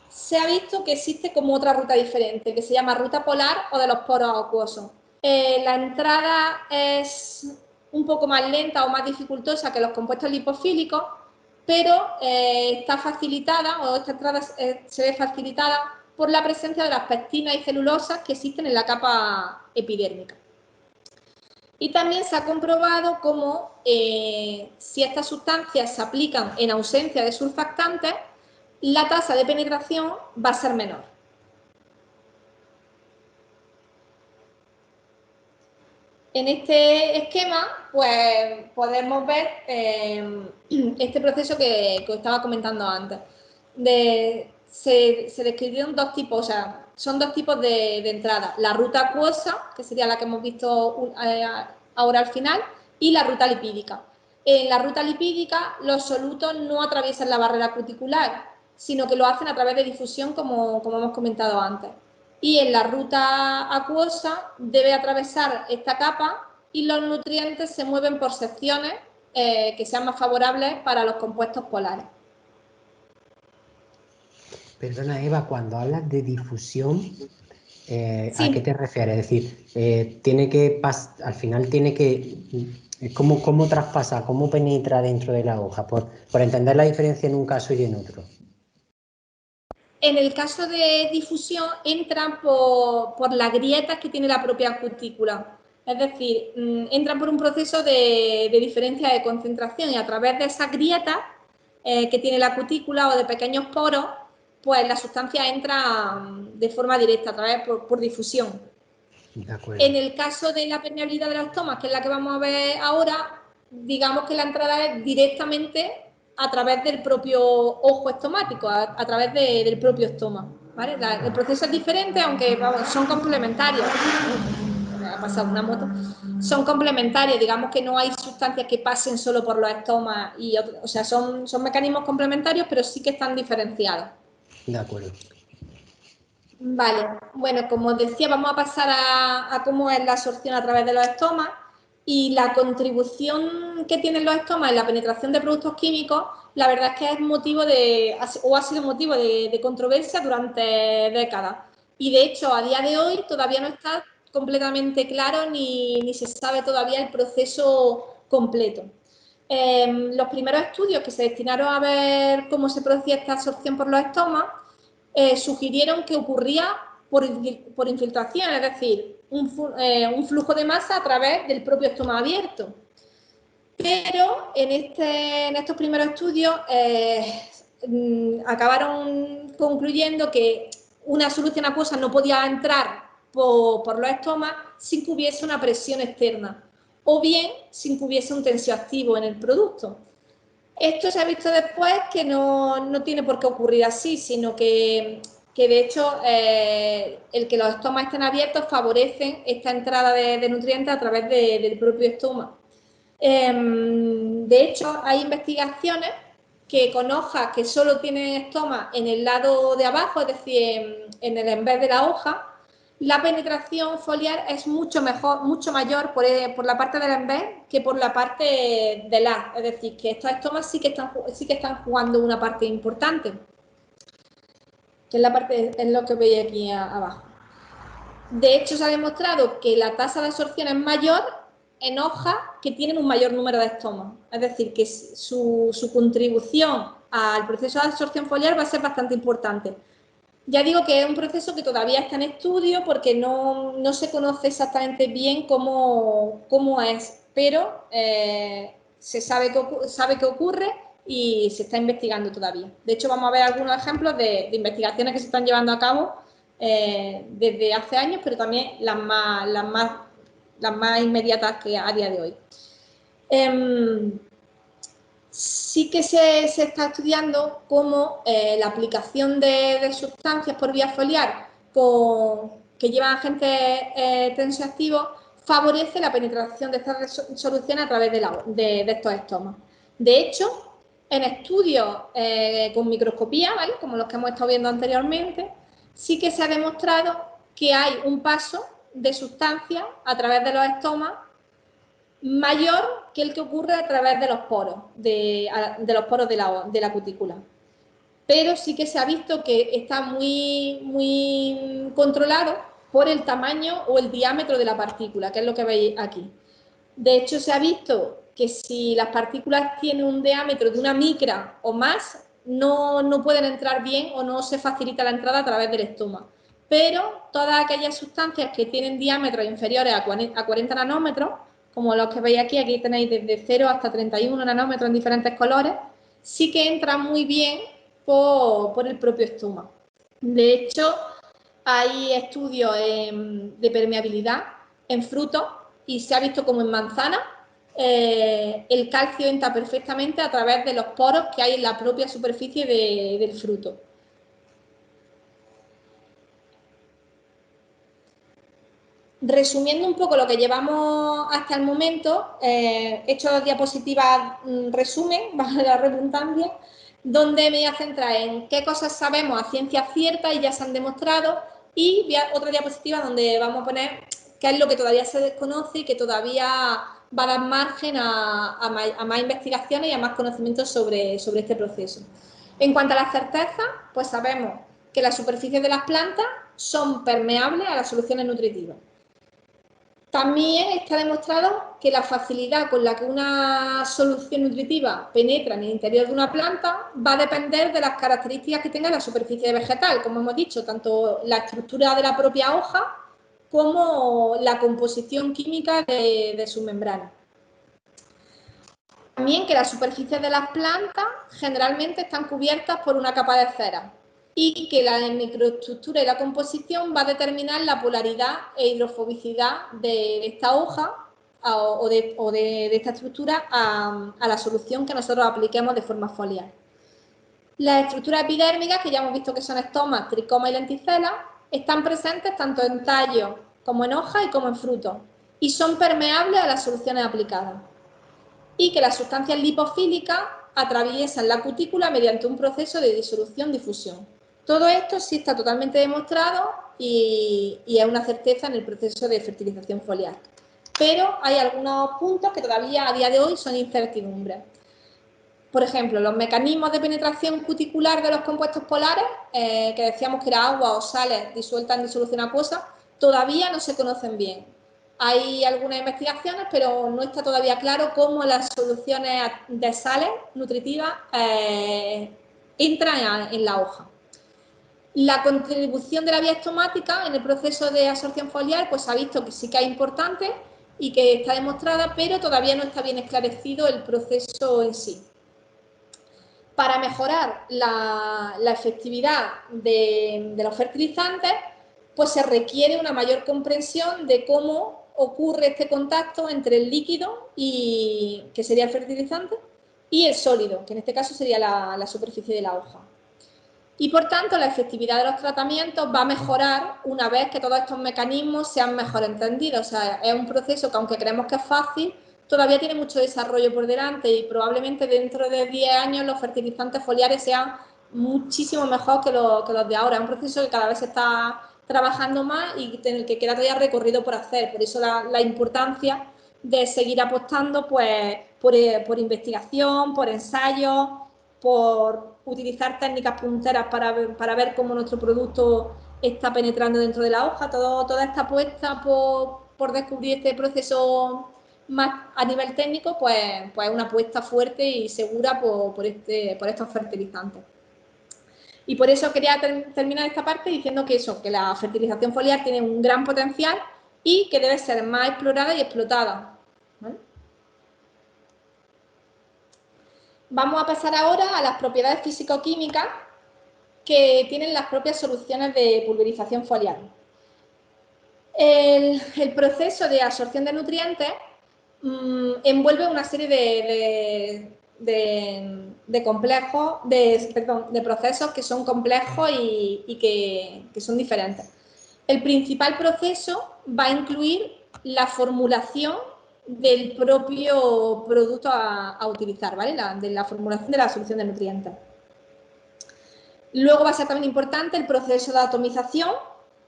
se ha visto que existe como otra ruta diferente, que se llama ruta polar o de los poros acuosos. La entrada es un poco más lenta o más dificultosa que los compuestos lipofílicos, pero está facilitada, o esta entrada se ve facilitada por la presencia de las pectinas y celulosas que existen en la capa epidérmica. Y también se ha comprobado cómo si estas sustancias se aplican en ausencia de surfactantes, la tasa de penetración va a ser menor. En este esquema, pues podemos ver este proceso que os estaba comentando antes. Se describieron dos tipos, o sea, son dos tipos de entrada. La ruta acuosa, que sería la que hemos visto ahora al final, y la ruta lipídica. En la ruta lipídica, los solutos no atraviesan la barrera cuticular, sino que lo hacen a través de difusión, como hemos comentado antes. Y en la ruta acuosa debe atravesar esta capa y los nutrientes se mueven por secciones que sean más favorables para los compuestos polares. Perdona, Eva, cuando hablas de difusión, Sí. ¿a qué te refieres? Es decir, al final tiene que... ¿Cómo traspasa, cómo penetra dentro de la hoja? Por entender la diferencia en un caso y en otro. En el caso de difusión entran por las grietas que tiene la propia cutícula. Es decir, entran por un proceso de diferencia de concentración y a través de esas grietas que tiene la cutícula o de pequeños poros, pues la sustancia entra de forma directa, a través por difusión. De acuerdo. En el caso de la permeabilidad de los estomas, que es la que vamos a ver ahora, digamos que la entrada es directamente a través del propio ojo estomático, a través del propio estoma, ¿vale? El proceso es diferente, aunque vamos, son complementarios. Me ha pasado una moto. Son complementarios, digamos que no hay sustancias que pasen solo por los estomas y otros, o sea, son mecanismos complementarios, pero sí que están diferenciados. De acuerdo. Vale, bueno, como os decía, vamos a pasar a cómo es la absorción a través de los estomas y la contribución que tienen los estomas en la penetración de productos químicos, la verdad es que es motivo ha sido motivo de controversia durante décadas. Y de hecho, a día de hoy todavía no está completamente claro ni se sabe todavía el proceso completo. Los primeros estudios que se destinaron a ver cómo se producía esta absorción por los estomas sugirieron que ocurría por infiltración, es decir, un flujo de masa a través del propio estómago abierto. Pero en estos primeros estudios acabaron concluyendo que una solución acuosa no podía entrar por los estomas sin que hubiese una presión externa o bien sin que hubiese un tensioactivo en el producto. Esto se ha visto después que no tiene por qué ocurrir así, sino que de hecho el que los estomas estén abiertos favorecen esta entrada de nutrientes a través del propio estoma. De hecho, hay investigaciones que con hojas que solo tienen estoma en el lado de abajo, es decir, en el envés de la hoja, la penetración foliar es mucho mayor por la parte del envés que por la parte del A. Es decir, que estos estomas sí que están jugando una parte importante, que es lo que veis aquí abajo. De hecho, se ha demostrado que la tasa de absorción es mayor en hojas que tienen un mayor número de estomas. Es decir, que su contribución al proceso de absorción foliar va a ser bastante importante. Ya digo que es un proceso que todavía está en estudio porque no se conoce exactamente bien cómo es, pero se sabe que ocurre y se está investigando todavía. De hecho, vamos a ver algunos ejemplos de investigaciones que se están llevando a cabo desde hace años, pero también las más inmediatas que a día de hoy. Sí que se está estudiando cómo la aplicación de sustancias por vía foliar que llevan agentes tensioactivos favorece la penetración de estas soluciones a través de estos estomas. De hecho, en estudios con microscopía, ¿vale?, como los que hemos estado viendo anteriormente, sí que se ha demostrado que hay un paso de sustancias a través de los estomas mayor que el que ocurre a través de los poros, de la cutícula. Pero sí que se ha visto que está muy controlado por el tamaño o el diámetro de la partícula, que es lo que veis aquí. De hecho, se ha visto que si las partículas tienen un diámetro de una micra o más, no pueden entrar bien o no se facilita la entrada a través del estoma. Pero todas aquellas sustancias que tienen diámetros inferiores a 40 nanómetros, como los que veis aquí tenéis desde 0 hasta 31 nanómetros en diferentes colores, sí que entran muy bien por el propio estoma. De hecho, hay estudios de permeabilidad en frutos y se ha visto como en manzana el calcio entra perfectamente a través de los poros que hay en la propia superficie del fruto. Resumiendo un poco lo que llevamos hasta el momento, he hecho diapositivas resumen, bajo la redundancia, donde me voy a centrar en qué cosas sabemos a ciencia cierta y ya se han demostrado, y otra diapositiva donde vamos a poner qué es lo que todavía se desconoce y que todavía va a dar margen a más investigaciones y a más conocimientos sobre este proceso. En cuanto a las certezas, pues sabemos que las superficies de las plantas son permeables a las soluciones nutritivas. También está demostrado que la facilidad con la que una solución nutritiva penetra en el interior de una planta va a depender de las características que tenga la superficie vegetal, como hemos dicho, tanto la estructura de la propia hoja como la composición química de su membrana. También que las superficies de las plantas generalmente están cubiertas por una capa de cera y que la microestructura y la composición va a determinar la polaridad e hidrofobicidad de esta hoja o de esta estructura a la solución que nosotros apliquemos de forma foliar. Las estructuras epidérmicas, que ya hemos visto que son estomas, tricomas y lenticelas, están presentes tanto en tallo como en hoja y como en frutos y son permeables a las soluciones aplicadas. Y que las sustancias lipofílicas atraviesan la cutícula mediante un proceso de disolución-difusión. Todo esto sí está totalmente demostrado y es una certeza en el proceso de fertilización foliar. Pero hay algunos puntos que todavía a día de hoy son incertidumbres. Por ejemplo, los mecanismos de penetración cuticular de los compuestos polares, que decíamos que era agua o sales disueltas en disolución acuosa, todavía no se conocen bien. Hay algunas investigaciones, pero no está todavía claro cómo las soluciones de sales nutritivas entran en la hoja. La contribución de la vía estomática en el proceso de absorción foliar, pues se ha visto que sí que es importante y que está demostrada, pero todavía no está bien esclarecido el proceso en sí. Para mejorar la efectividad de los fertilizantes, pues se requiere una mayor comprensión de cómo ocurre este contacto entre el líquido, que sería el fertilizante, y el sólido, que en este caso sería la superficie de la hoja. Y por tanto, la efectividad de los tratamientos va a mejorar una vez que todos estos mecanismos sean mejor entendidos. O sea, es un proceso que, aunque creemos que es fácil, todavía tiene mucho desarrollo por delante y probablemente dentro de 10 años los fertilizantes foliares sean muchísimo mejor que los de ahora. Es un proceso que cada vez se está trabajando más y en el que queda todavía recorrido por hacer. Por eso la importancia de seguir apostando pues, por investigación, por ensayos, por utilizar técnicas punteras para ver cómo nuestro producto está penetrando dentro de la hoja. Toda esta apuesta por descubrir este proceso más a nivel técnico, pues una apuesta fuerte y segura por estos fertilizantes. Y por eso quería terminar esta parte diciendo que la fertilización foliar tiene un gran potencial y que debe ser más explorada y explotada, ¿vale? Vamos a pasar ahora a las propiedades físico-químicas que tienen las propias soluciones de pulverización foliar. El proceso de absorción de nutrientes envuelve una serie de complejos, de procesos que son complejos y que son diferentes. El principal proceso va a incluir la formulación del propio producto a utilizar, ¿vale? De la formulación de la solución de nutrientes. Luego va a ser también importante el proceso de atomización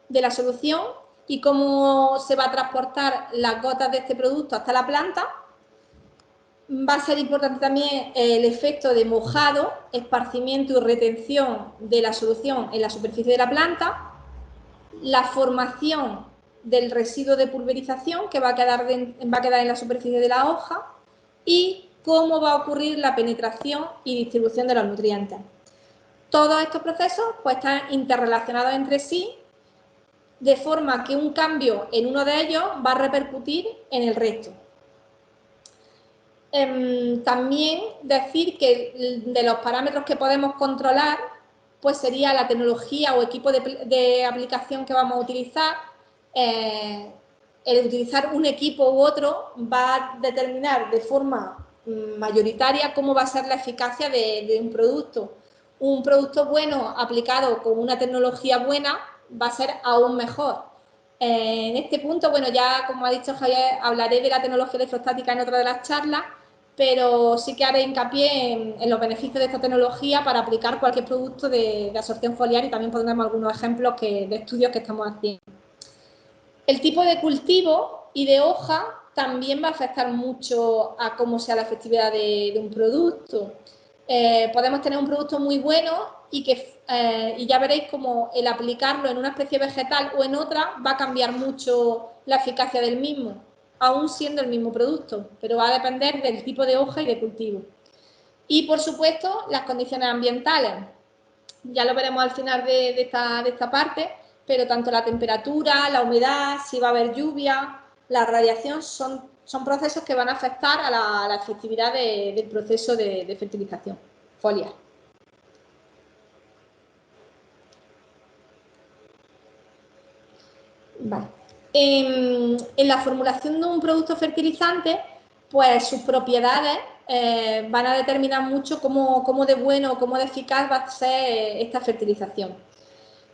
de la solución y cómo se va a transportar las gotas de este producto hasta la planta. Va a ser importante también el efecto de mojado, esparcimiento y retención de la solución en la superficie de la planta, la formación del residuo de pulverización que va a quedar en la superficie de la hoja y cómo va a ocurrir la penetración y distribución de los nutrientes. Todos estos procesos pues, están interrelacionados entre sí, de forma que un cambio en uno de ellos va a repercutir en el resto. También decir que de los parámetros que podemos controlar, pues sería la tecnología o equipo de aplicación que vamos a utilizar. El utilizar un equipo u otro va a determinar de forma mayoritaria cómo va a ser la eficacia de un producto. Un producto bueno aplicado con una tecnología buena va a ser aún mejor. En este punto, bueno, ya como ha dicho Javier, hablaré de la tecnología electrostática en otra de las charlas, pero sí que haré hincapié en los beneficios de esta tecnología para aplicar cualquier producto de absorción foliar y también pondremos algunos ejemplos de estudios que estamos haciendo. El tipo de cultivo y de hoja también va a afectar mucho a cómo sea la efectividad de un producto. Podemos tener un producto muy bueno y ya veréis cómo el aplicarlo en una especie vegetal o en otra va a cambiar mucho la eficacia del mismo, aún siendo el mismo producto, pero va a depender del tipo de hoja y de cultivo. Y, por supuesto, las condiciones ambientales. Ya lo veremos al final de esta parte, pero tanto la temperatura, la humedad, si va a haber lluvia, la radiación, son procesos que van a afectar a la efectividad del proceso de fertilización foliar. Vale. En la formulación de un producto fertilizante, pues sus propiedades van a determinar mucho cómo de bueno o cómo de eficaz va a ser esta fertilización.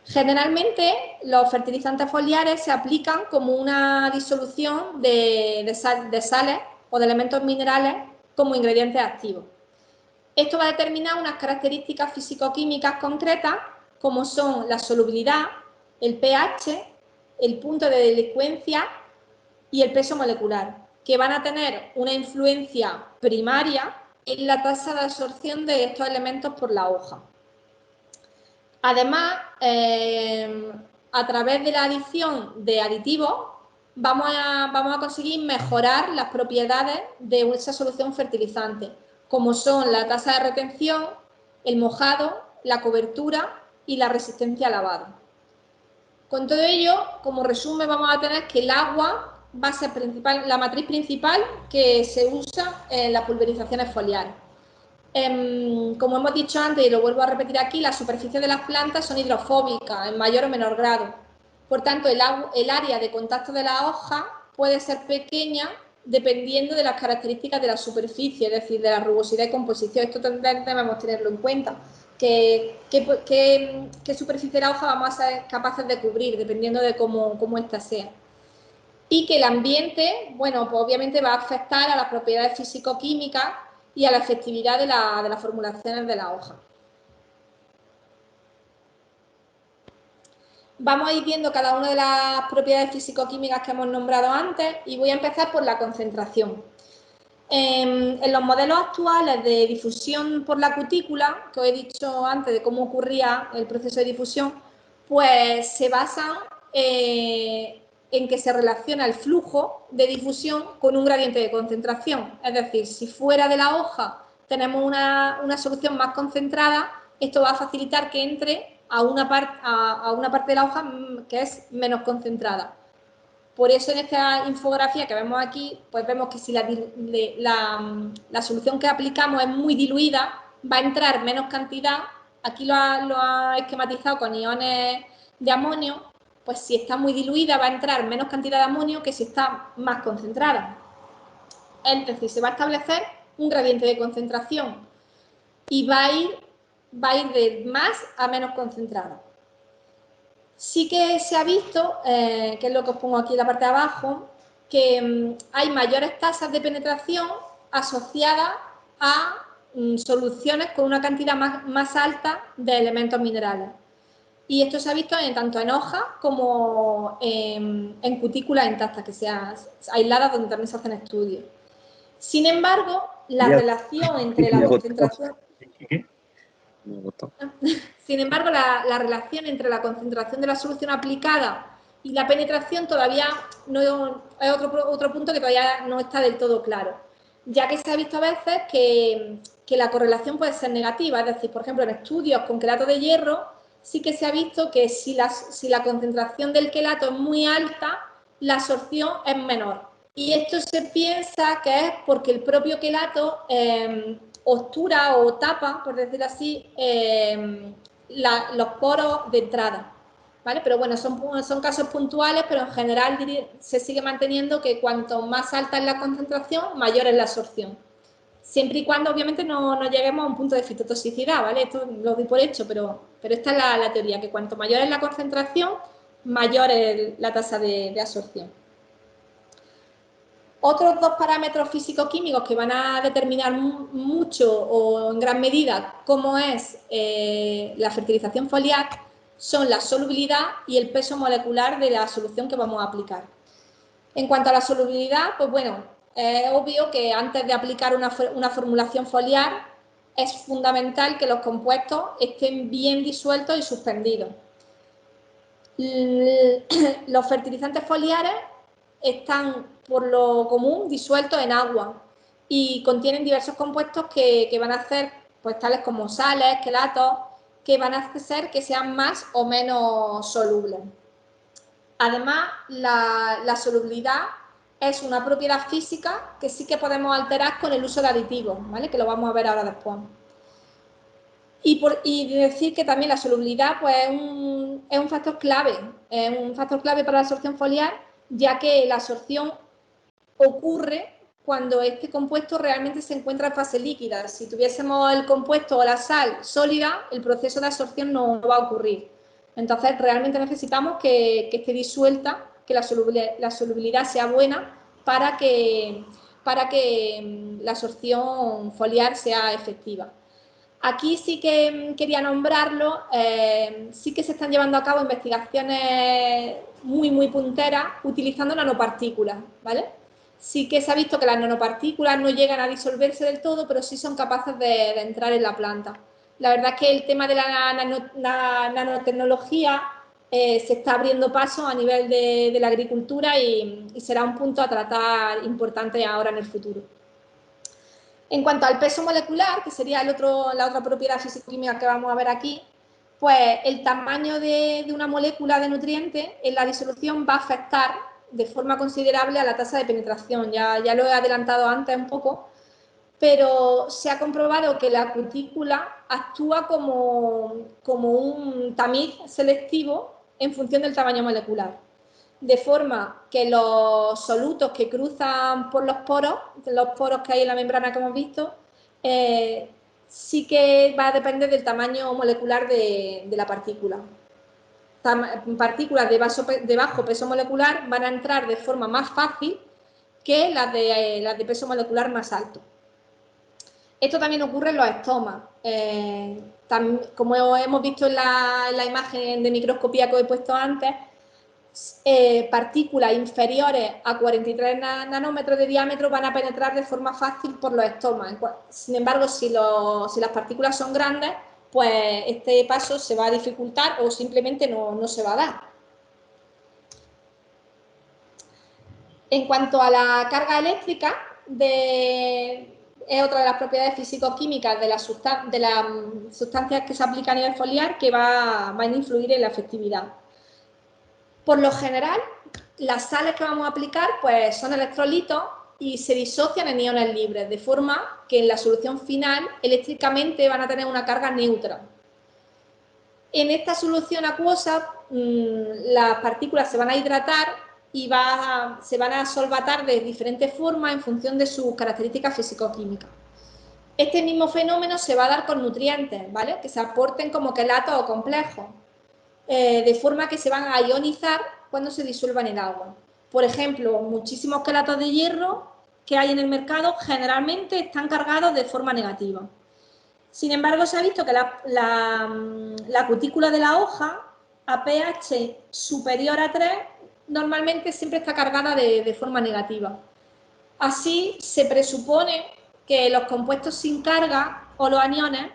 Generalmente, los fertilizantes foliares se aplican como una disolución de sales o de elementos minerales como ingredientes activos. Esto va a determinar unas características físico-químicas concretas, como son la solubilidad, el pH, el punto de delincuencia y el peso molecular, que van a tener una influencia primaria en la tasa de absorción de estos elementos por la hoja. Además, a través de la adición de aditivos, vamos a conseguir mejorar las propiedades de esa solución fertilizante, como son la tasa de retención, el mojado, la cobertura y la resistencia al lavado. Con todo ello, como resumen, vamos a tener que el agua va a ser la matriz principal que se usa en las pulverizaciones foliares. Como hemos dicho antes y lo vuelvo a repetir aquí, las superficies de las plantas son hidrofóbicas en mayor o menor grado. Por tanto, el área de contacto de la hoja puede ser pequeña dependiendo de las características de la superficie, es decir, de la rugosidad y composición. Esto debemos tenerlo en cuenta. ¿Qué superficie de la hoja vamos a ser capaces de cubrir dependiendo de cómo ésta sea? Y que el ambiente, bueno, pues obviamente va a afectar a las propiedades físico-químicas y a la efectividad de las formulaciones de la hoja. Vamos a ir viendo cada una de las propiedades físico-químicas que hemos nombrado antes y voy a empezar por la concentración. En los modelos actuales de difusión por la cutícula, que os he dicho antes de cómo ocurría el proceso de difusión, pues se basan en que se relaciona el flujo de difusión con un gradiente de concentración. Es decir, si fuera de la hoja tenemos una solución más concentrada, esto va a facilitar que entre a una parte de la hoja que es menos concentrada. Por eso en esta infografía que vemos aquí, pues vemos que si la solución que aplicamos es muy diluida, va a entrar menos cantidad. Aquí lo ha esquematizado con iones de amonio, pues si está muy diluida va a entrar menos cantidad de amonio que si está más concentrada. Es decir, se va a establecer un gradiente de concentración y va a ir de más a menos concentrada. Sí que se ha visto, que es lo que os pongo aquí en la parte de abajo, que hay mayores tasas de penetración asociadas a soluciones con una cantidad más alta de elementos minerales. Y esto se ha visto tanto en hojas como en cutículas intactas, que sean aisladas, donde también se hacen estudios. Sin embargo, la relación entre la concentración... Sin embargo, la relación entre la concentración de la solución aplicada y la penetración todavía no es otro punto que todavía no está del todo claro, ya que se ha visto a veces que la correlación puede ser negativa, es decir, por ejemplo, en estudios con quelato de hierro sí que se ha visto que si la concentración del quelato es muy alta, la absorción es menor. Y esto se piensa que es porque el propio quelato obtura o tapa, por decirlo así, los poros de entrada, ¿vale? Pero bueno, son casos puntuales, pero en general se sigue manteniendo que cuanto más alta es la concentración, mayor es la absorción. Siempre y cuando, obviamente, no lleguemos a un punto de fitotoxicidad, ¿vale? Esto lo doy por hecho, pero esta es la teoría, que cuanto mayor es la concentración, mayor es la tasa de absorción. Otros dos parámetros físico-químicos que van a determinar mucho o en gran medida cómo es la fertilización foliar son la solubilidad y el peso molecular de la solución que vamos a aplicar. En cuanto a la solubilidad, pues bueno, es obvio que antes de aplicar una formulación foliar es fundamental que los compuestos estén bien disueltos y suspendidos. Los fertilizantes foliares están por lo común disueltos en agua y contienen diversos compuestos que van a hacer, pues tales como sales, quelatos, que van a hacer que sean más o menos solubles. Además, la solubilidad es una propiedad física que sí que podemos alterar con el uso de aditivos, ¿vale? Que lo vamos a ver ahora después. Y decir que también la solubilidad pues, es un factor clave para la absorción foliar, ya que la absorción ocurre cuando este compuesto realmente se encuentra en fase líquida. Si tuviésemos el compuesto o la sal sólida, el proceso de absorción no va a ocurrir. Entonces, realmente necesitamos que esté disuelta, que la solubilidad sea buena para que la absorción foliar sea efectiva. Aquí sí que quería nombrarlo, sí que se están llevando a cabo investigaciones muy punteras utilizando nanopartículas, ¿vale? Sí que se ha visto que las nanopartículas no llegan a disolverse del todo, pero sí son capaces de entrar en la planta. La verdad es que el tema de la nanotecnología se está abriendo paso a nivel de la agricultura y será un punto a tratar importante ahora en el futuro. En cuanto al peso molecular, que sería la otra propiedad físico-química que vamos a ver aquí, pues el tamaño de una molécula de nutriente en la disolución va a afectar de forma considerable a la tasa de penetración. Ya lo he adelantado antes un poco, pero se ha comprobado que la cutícula actúa como un tamiz selectivo en función del tamaño molecular, de forma que los solutos que cruzan por los poros que hay en la membrana que hemos visto, sí que va a depender del tamaño molecular de la partícula. Partículas de bajo peso molecular van a entrar de forma más fácil que las de peso molecular más alto. Esto también ocurre en los estomas. Como hemos visto en la imagen de microscopía que os he puesto antes, partículas inferiores a 43 nanómetros de diámetro van a penetrar de forma fácil por los estomas. Sin embargo, si las partículas son grandes, pues este paso se va a dificultar o simplemente no se va a dar. En cuanto a la carga eléctrica, es otra de las propiedades físico-químicas de las sustancias que se aplican a nivel foliar que van a influir en la efectividad. Por lo general, las sales que vamos a aplicar pues, son electrolitos y se disocian en iones libres, de forma que en la solución final eléctricamente van a tener una carga neutra. En esta solución acuosa, las partículas se van a hidratar y se van a solvatar de diferentes formas en función de sus características físico-químicas. Este mismo fenómeno se va a dar con nutrientes, ¿vale? Que se aporten como quelatos o complejos, de forma que se van a ionizar cuando se disuelvan en agua. Por ejemplo, muchísimos quelatos de hierro que hay en el mercado generalmente están cargados de forma negativa. Sin embargo, se ha visto que la cutícula de la hoja, a pH superior a 3, normalmente siempre está cargada de forma negativa. Así, se presupone que los compuestos sin carga o los aniones,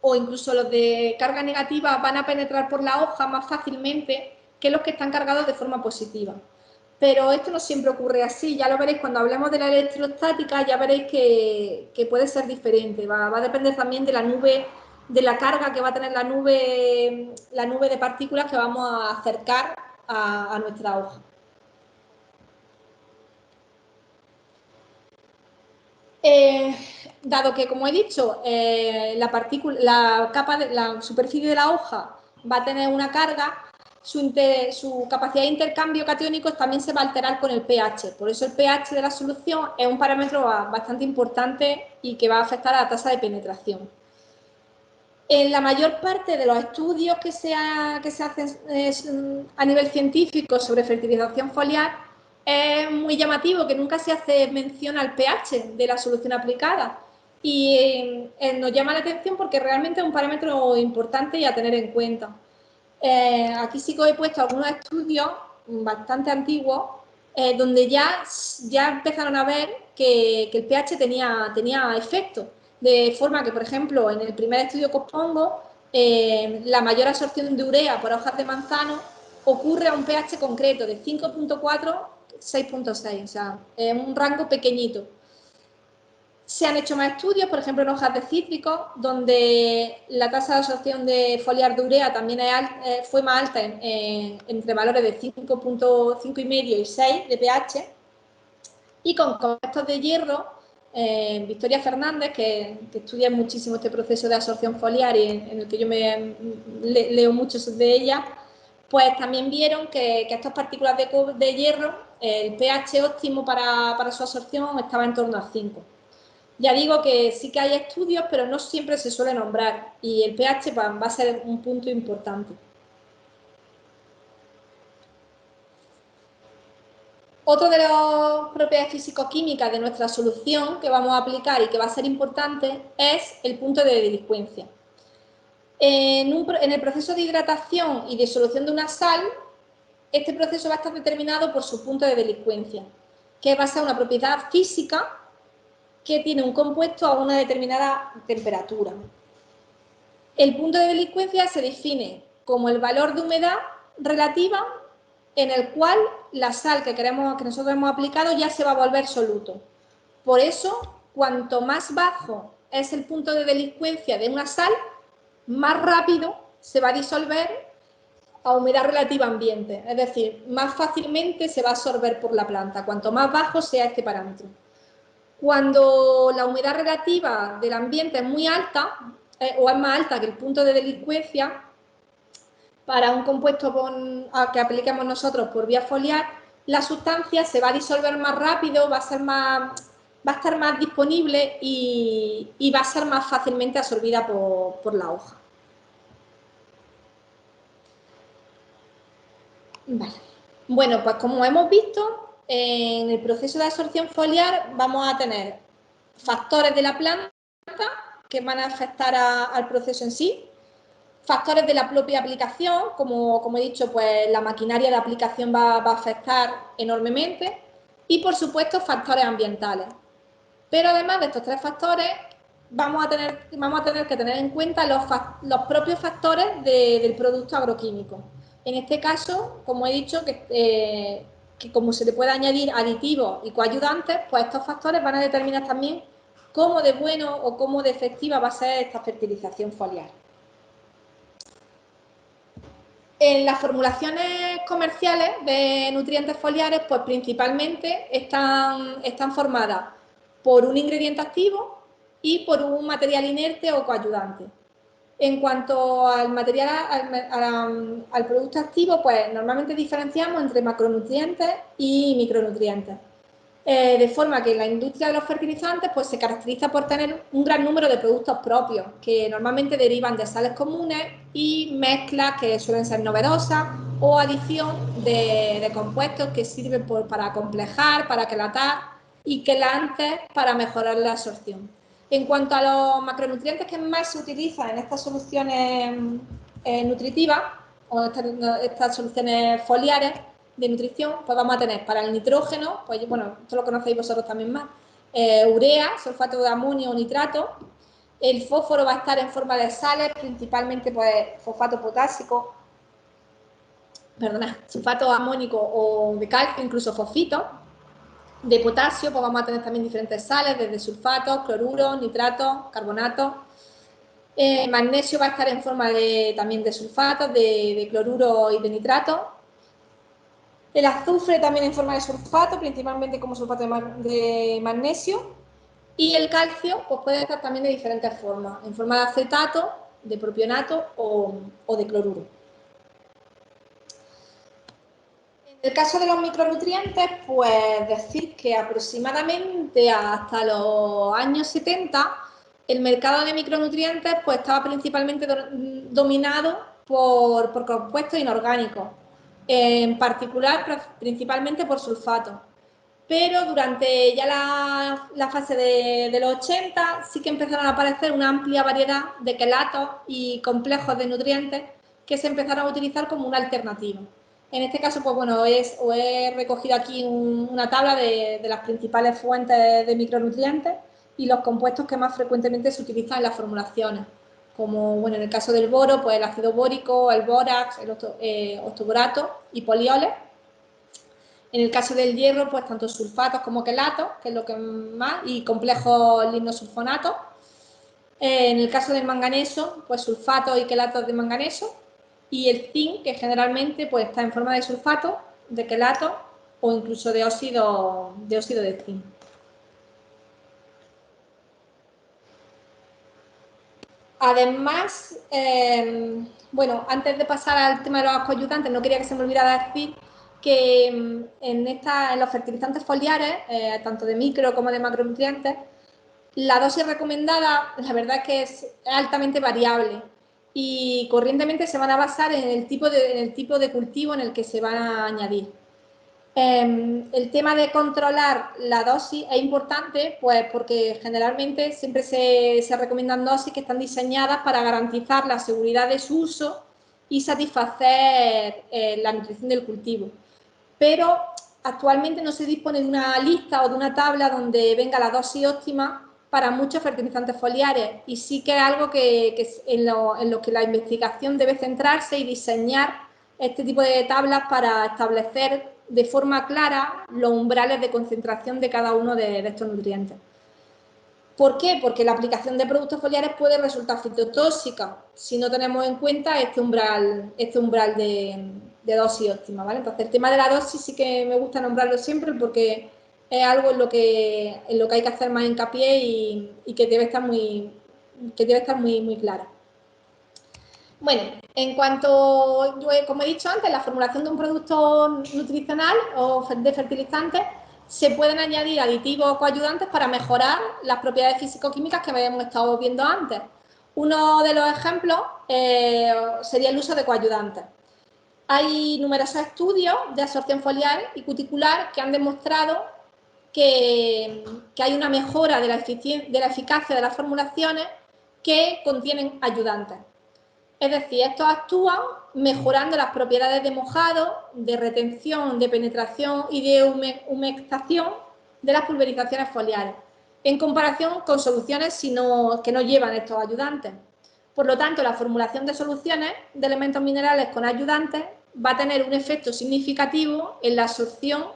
o incluso los de carga negativa, van a penetrar por la hoja más fácilmente que los que están cargados de forma positiva. Pero esto no siempre ocurre así, ya lo veréis cuando hablemos de la electrostática, ya veréis que puede ser diferente, va a depender también de la nube, de la carga que va a tener la nube de partículas que vamos a acercar a nuestra hoja. Dado que, como he dicho, la superficie de la hoja va a tener una carga, su capacidad de intercambio catiónicos también se va a alterar con el pH. Por eso el pH de la solución es un parámetro bastante importante y que va a afectar a la tasa de penetración. En la mayor parte de los estudios que se hacen a nivel científico sobre fertilización foliar, es muy llamativo que nunca se hace mención al pH de la solución aplicada. Y nos llama la atención porque realmente es un parámetro importante y a tener en cuenta. Aquí sí que he puesto algunos estudios bastante antiguos donde ya empezaron a ver que el pH tenía efecto. De forma que, por ejemplo, en el primer estudio que os pongo, la mayor absorción de urea por hojas de manzano ocurre a un pH concreto de 5.4 a 6.6, o sea, es un rango pequeñito. Se han hecho más estudios, por ejemplo, en hojas de cítricos, donde la tasa de absorción de foliar de urea también fue más alta entre valores de 5.5,5 y 6 de pH. Y con compuestos de hierro, Victoria Fernández, que estudia muchísimo este proceso de absorción foliar y en el que yo leo mucho de ella, pues también vieron que estas partículas de hierro, el pH óptimo para su absorción estaba en torno a 5. Ya digo que sí que hay estudios, pero no siempre se suele nombrar y el pH va a ser un punto importante. Otro de las propiedades físico-químicas de nuestra solución que vamos a aplicar y que va a ser importante es el punto de delincuencia. En el proceso de hidratación y de disolución de una sal, este proceso va a estar determinado por su punto de delincuencia, que va a ser una propiedad física que tiene un compuesto a una determinada temperatura. El punto de delincuencia se define como el valor de humedad relativa en el cual la sal que nosotros hemos aplicado ya se va a volver soluto. Por eso, cuanto más bajo es el punto de delincuencia de una sal, más rápido se va a disolver a humedad relativa ambiente, es decir, más fácilmente se va a absorber por la planta, cuanto más bajo sea este parámetro. Cuando la humedad relativa del ambiente es muy alta, o es más alta que el punto de delincuencia, para un compuesto que apliquemos nosotros por vía foliar, la sustancia se va a disolver más rápido, va a estar más disponible y va a ser más fácilmente absorbida por la hoja. Vale. Bueno, pues como hemos visto, en el proceso de absorción foliar vamos a tener factores de la planta que van a afectar al proceso en sí, factores de la propia aplicación, como he dicho, pues la maquinaria de aplicación va a afectar enormemente y, por supuesto, factores ambientales. Pero además de estos tres factores, vamos a tener que tener en cuenta los propios factores del producto agroquímico. En este caso, como he dicho, que que como se le puede añadir aditivos y coayudantes, pues estos factores van a determinar también cómo de bueno o cómo de efectiva va a ser esta fertilización foliar. En las formulaciones comerciales de nutrientes foliares, pues principalmente están formadas por un ingrediente activo y por un material inerte o coayudante. En cuanto al material, al producto activo, pues normalmente diferenciamos entre macronutrientes y micronutrientes. De forma que la industria de los fertilizantes pues, se caracteriza por tener un gran número de productos propios que normalmente derivan de sales comunes y mezclas que suelen ser novedosas o adición de compuestos que sirven para acomplejar, para quelatar y quelantes para mejorar la absorción. En cuanto a los macronutrientes que más se utilizan en estas soluciones nutritivas o estas soluciones foliares, de nutrición, pues vamos a tener para el nitrógeno, pues bueno, esto lo conocéis vosotros también más, urea, sulfato de amonio o nitrato. El fósforo va a estar en forma de sales, principalmente pues fosfato potásico, sulfato amónico o de calcio, incluso fosfito. De potasio, pues vamos a tener también diferentes sales, desde sulfatos, cloruro, nitrato, carbonato. Magnesio va a estar en forma también de sulfatos, de cloruro y de nitrato. El azufre también en forma de sulfato, principalmente como sulfato de magnesio. Y el calcio pues puede estar también de diferentes formas, en forma de acetato, de propionato o de cloruro. En el caso de los micronutrientes, pues decir que aproximadamente hasta los años 70 el mercado de micronutrientes pues estaba principalmente dominado por compuestos inorgánicos, en particular principalmente por sulfato. Pero durante ya la fase de los 80 sí que empezaron a aparecer una amplia variedad de quelatos y complejos de nutrientes que se empezaron a utilizar como una alternativa. En este caso, pues bueno, os he recogido aquí una tabla de las principales fuentes de micronutrientes y los compuestos que más frecuentemente se utilizan en las formulaciones, como bueno, en el caso del boro, pues el ácido bórico, el bórax, el octoborato y polioles. En el caso del hierro, pues tanto sulfatos como quelatos, que es lo que más, y complejos lignosulfonatos. En el caso del manganeso, pues sulfatos y quelatos de manganeso. Y el zinc, que generalmente pues, está en forma de sulfato, de quelato o incluso de óxido de zinc. Además, bueno, antes de pasar al tema de los coayudantes, no quería que se me olvidara decir que en los fertilizantes foliares, tanto de micro como de macronutrientes, la dosis recomendada, la verdad es que es altamente variable y corrientemente se van a basar en el tipo de cultivo en el que se van a añadir. El tema de controlar la dosis es importante, pues porque generalmente siempre se recomiendan dosis que están diseñadas para garantizar la seguridad de su uso y satisfacer la nutrición del cultivo. Pero actualmente no se dispone de una lista o de una tabla donde venga la dosis óptima para muchos fertilizantes foliares y sí que es algo en lo que la investigación debe centrarse y diseñar este tipo de tablas para establecer de forma clara los umbrales de concentración de cada uno de estos nutrientes. ¿Por qué? Porque la aplicación de productos foliares puede resultar fitotóxica si no tenemos en cuenta este umbral de dosis óptima, ¿vale? Entonces, el tema de la dosis sí que me gusta nombrarlo siempre porque es algo en lo que hay que hacer más hincapié y que debe estar muy clara. Bueno, en cuanto, como he dicho antes, la formulación de un producto nutricional o de fertilizantes, se pueden añadir aditivos o coayudantes para mejorar las propiedades físico-químicas que habíamos estado viendo antes. Uno de los ejemplos sería el uso de coayudantes. Hay numerosos estudios de absorción foliar y cuticular que han demostrado que hay una mejora de la eficacia de las formulaciones que contienen ayudantes. Es decir, estos actúan mejorando las propiedades de mojado, de retención, de penetración y de humectación de las pulverizaciones foliares, en comparación con soluciones que no llevan estos ayudantes. Por lo tanto, la formulación de soluciones de elementos minerales con ayudantes va a tener un efecto significativo en la absorción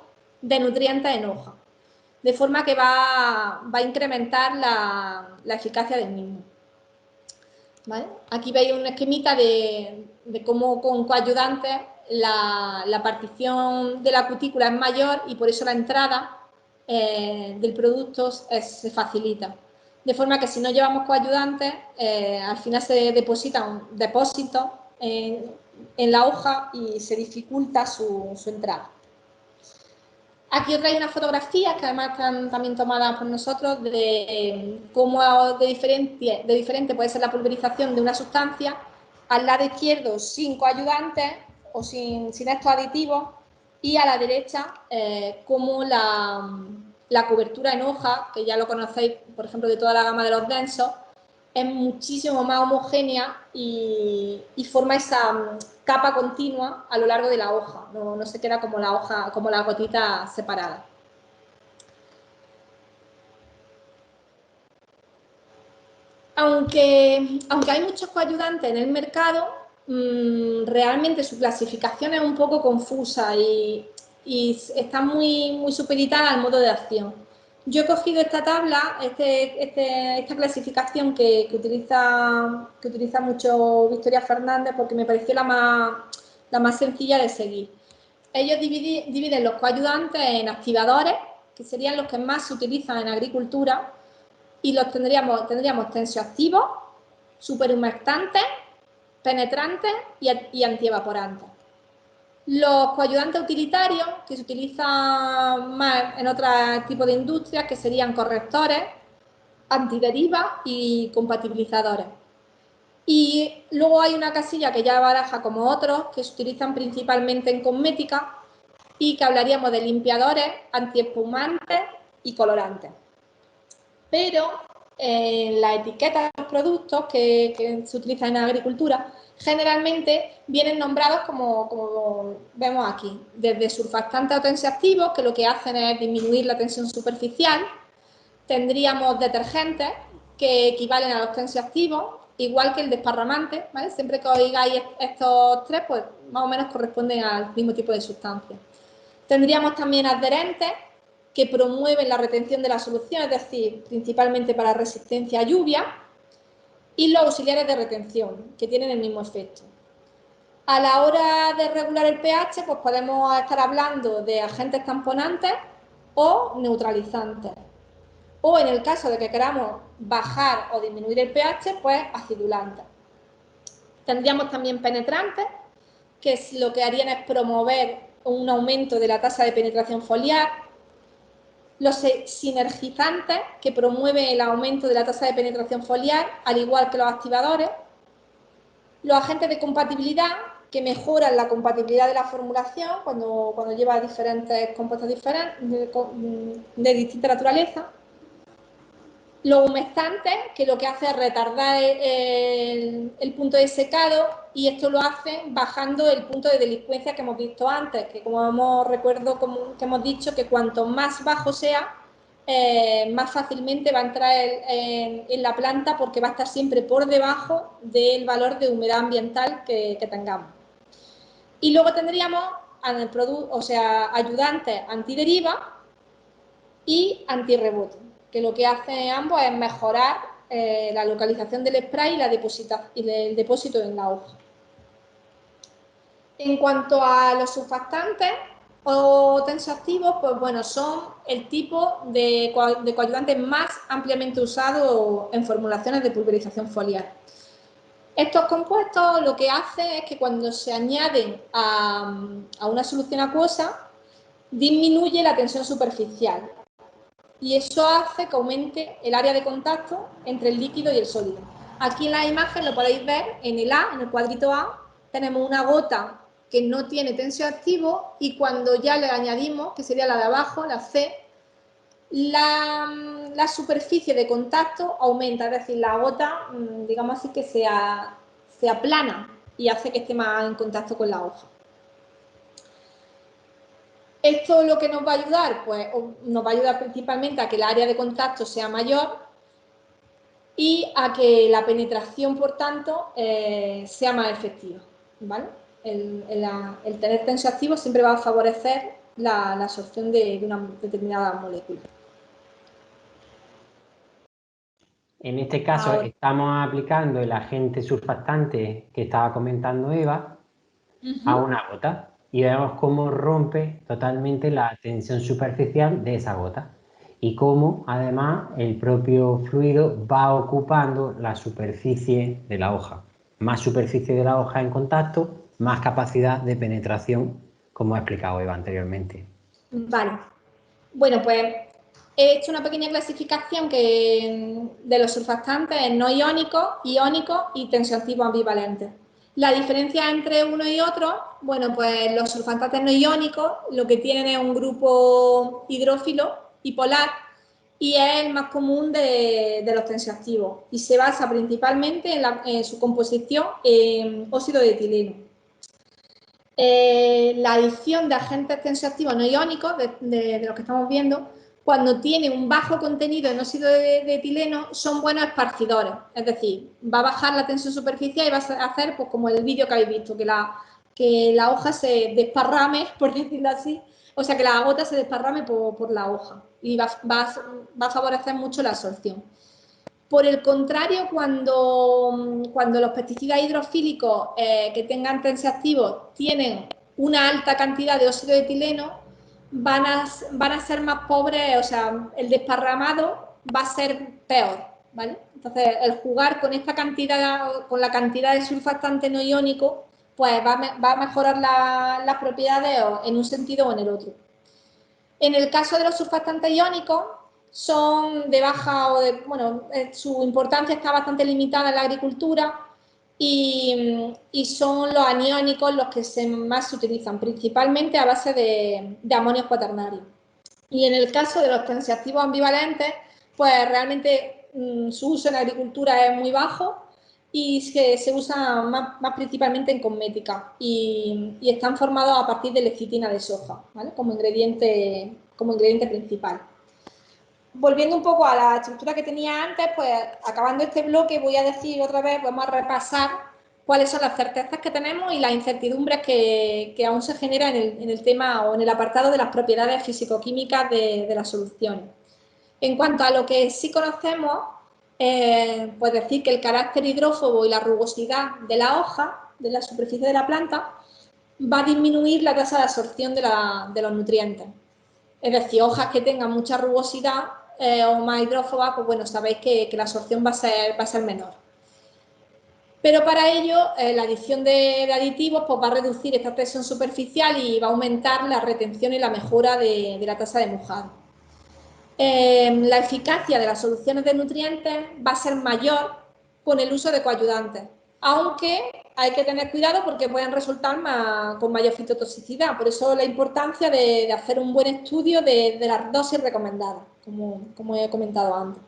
de nutrientes en hoja, de forma que va a incrementar la eficacia del mismo. ¿Vale? Aquí veis un esquemita de cómo con coayudantes la partición de la cutícula es mayor y por eso la entrada del producto se facilita. De forma que si no llevamos coayudantes, al final se depositan depósitos en la hoja y se dificulta su entrada. Aquí os traigo unas fotografías que además están también tomadas por nosotros de cómo de diferente puede ser la pulverización de una sustancia. Al lado izquierdo sin coayudantes o sin estos aditivos y a la derecha cómo la cobertura en hoja, que ya lo conocéis por ejemplo de toda la gama de los densos, es muchísimo más homogénea y forma esa capa continua a lo largo de la hoja, no se queda como la hoja, como la gotita separada. Aunque hay muchos coayudantes en el mercado, realmente su clasificación es un poco confusa y está muy supeditada al modo de acción. Yo he cogido esta tabla, esta clasificación que utiliza mucho Victoria Fernández porque me pareció la más sencilla de seguir. Ellos dividen los coayudantes en activadores, que serían los que más se utilizan en agricultura, y tendríamos tensioactivos, superhumectantes, penetrantes y antievaporantes. Los coayudantes utilitarios, que se utilizan más en otros tipos de industrias, que serían correctores, antiderivas y compatibilizadores. Y luego hay una casilla que ya baraja como otros, que se utilizan principalmente en cosmética y que hablaríamos de limpiadores, antiespumantes y colorantes. Pero en la etiqueta de los productos que se utilizan en la agricultura, generalmente vienen nombrados como vemos aquí, desde surfactantes o tensioactivos, que lo que hacen es disminuir la tensión superficial. Tendríamos detergentes que equivalen a los tensioactivos, igual que el desparramante, ¿vale? Siempre que oigáis estos tres, pues más o menos corresponden al mismo tipo de sustancia. Tendríamos también adherentes que promueven la retención de la solución, es decir, principalmente para resistencia a lluvia, y los auxiliares de retención, que tienen el mismo efecto. A la hora de regular el pH, pues podemos estar hablando de agentes tamponantes o neutralizantes. O en el caso de que queramos bajar o disminuir el pH, pues acidulantes. Tendríamos también penetrantes, que lo que harían es promover un aumento de la tasa de penetración foliar. Los sinergizantes, que promueven el aumento de la tasa de penetración foliar, al igual que los activadores. Los agentes de compatibilidad, que mejoran la compatibilidad de la formulación cuando lleva diferentes compuestos de distinta naturaleza. Los humectantes, que lo que hace es retardar el punto de secado, y esto lo hacen bajando el punto de delincuencia que hemos visto antes, que recuerdo que hemos dicho que cuanto más bajo sea, más fácilmente va a entrar en la planta, porque va a estar siempre por debajo del valor de humedad ambiental que tengamos. Y luego tendríamos ayudantes antideriva y antirrebote, que lo que hacen ambos es mejorar la localización del spray y el depósito en la hoja. En cuanto a los surfactantes o tensioactivos, pues bueno, son el tipo de coayudantes más ampliamente usado en formulaciones de pulverización foliar. Estos compuestos lo que hacen es que cuando se añaden a una solución acuosa, disminuye la tensión superficial. Y eso hace que aumente el área de contacto entre el líquido y el sólido. Aquí en la imagen lo podéis ver, en el cuadrito A, tenemos una gota que no tiene tensioactivo, y cuando ya le añadimos, que sería la de abajo, la C, la superficie de contacto aumenta, es decir, la gota, digamos así, que se aplana y hace que esté más en contacto con la hoja. ¿Esto lo que nos va a ayudar? Pues nos va a ayudar principalmente a que el área de contacto sea mayor y a que la penetración, por tanto, sea más efectiva, ¿vale? el tener tensioactivo siempre va a favorecer la absorción de una determinada molécula. En este caso ahora estamos aplicando el agente surfactante que estaba comentando Eva a una gota y vemos cómo rompe totalmente la tensión superficial de esa gota y cómo además el propio fluido va ocupando la superficie de la hoja. Más superficie de la hoja en contacto, más capacidad de penetración, como ha explicado Eva anteriormente. Vale. Bueno, pues he hecho una pequeña clasificación de los surfactantes no iónicos, iónicos y tensioactivos ambivalentes. La diferencia entre uno y otro, bueno, pues los surfactantes no iónicos lo que tienen es un grupo hidrófilo y polar y es el más común de los tensioactivos y se basa principalmente en su composición en óxido de etileno. La adición de agentes tensioactivos no iónicos, de los que estamos viendo, cuando tiene un bajo contenido en óxido de etileno, son buenos esparcidores. Es decir, va a bajar la tensión superficial y va a hacer, pues, como el vídeo que habéis visto, que la hoja se desparrame, por decirlo así, o sea, que la gota se desparrame por la hoja y va a favorecer mucho la absorción. Por el contrario, cuando los pesticidas hidrofílicos que tengan tensioactivos tienen una alta cantidad de óxido de etileno, van a ser más pobres, o sea, el desparramado va a ser peor, ¿vale? Entonces, el jugar con esta cantidad, con la cantidad de surfactante no iónico, pues va a mejorar las propiedades en un sentido o en el otro. En el caso de los surfactantes iónicos, son de baja o de, bueno, su importancia está bastante limitada en la agricultura y son los aniónicos los que más se utilizan, principalmente a base de amonio cuaternario. Y en el caso de los tensioactivos ambivalentes, pues realmente su uso en agricultura es muy bajo y se usa más principalmente en cosmética y están formados a partir de lecitina de soja, ¿vale? Como ingrediente principal. Volviendo un poco a la estructura que tenía antes, pues acabando este bloque voy a decir otra vez, vamos a repasar cuáles son las certezas que tenemos y las incertidumbres que aún se generan en el tema o en el apartado de las propiedades físico-químicas de las soluciones. En cuanto a lo que sí conocemos, pues decir que el carácter hidrófobo y la rugosidad de la hoja, de la superficie de la planta, va a disminuir la tasa de absorción de los nutrientes. Es decir, hojas que tengan mucha rugosidad o más hidrófobas, pues bueno, sabéis que la absorción va a ser menor. Pero para ello, la adición de aditivos pues va a reducir esta presión superficial y va a aumentar la retención y la mejora de la tasa de mojado. La eficacia de las soluciones de nutrientes va a ser mayor con el uso de coayudantes, aunque hay que tener cuidado porque pueden resultar con mayor fitotoxicidad. Por eso la importancia de hacer un buen estudio de las dosis recomendadas, como he comentado antes.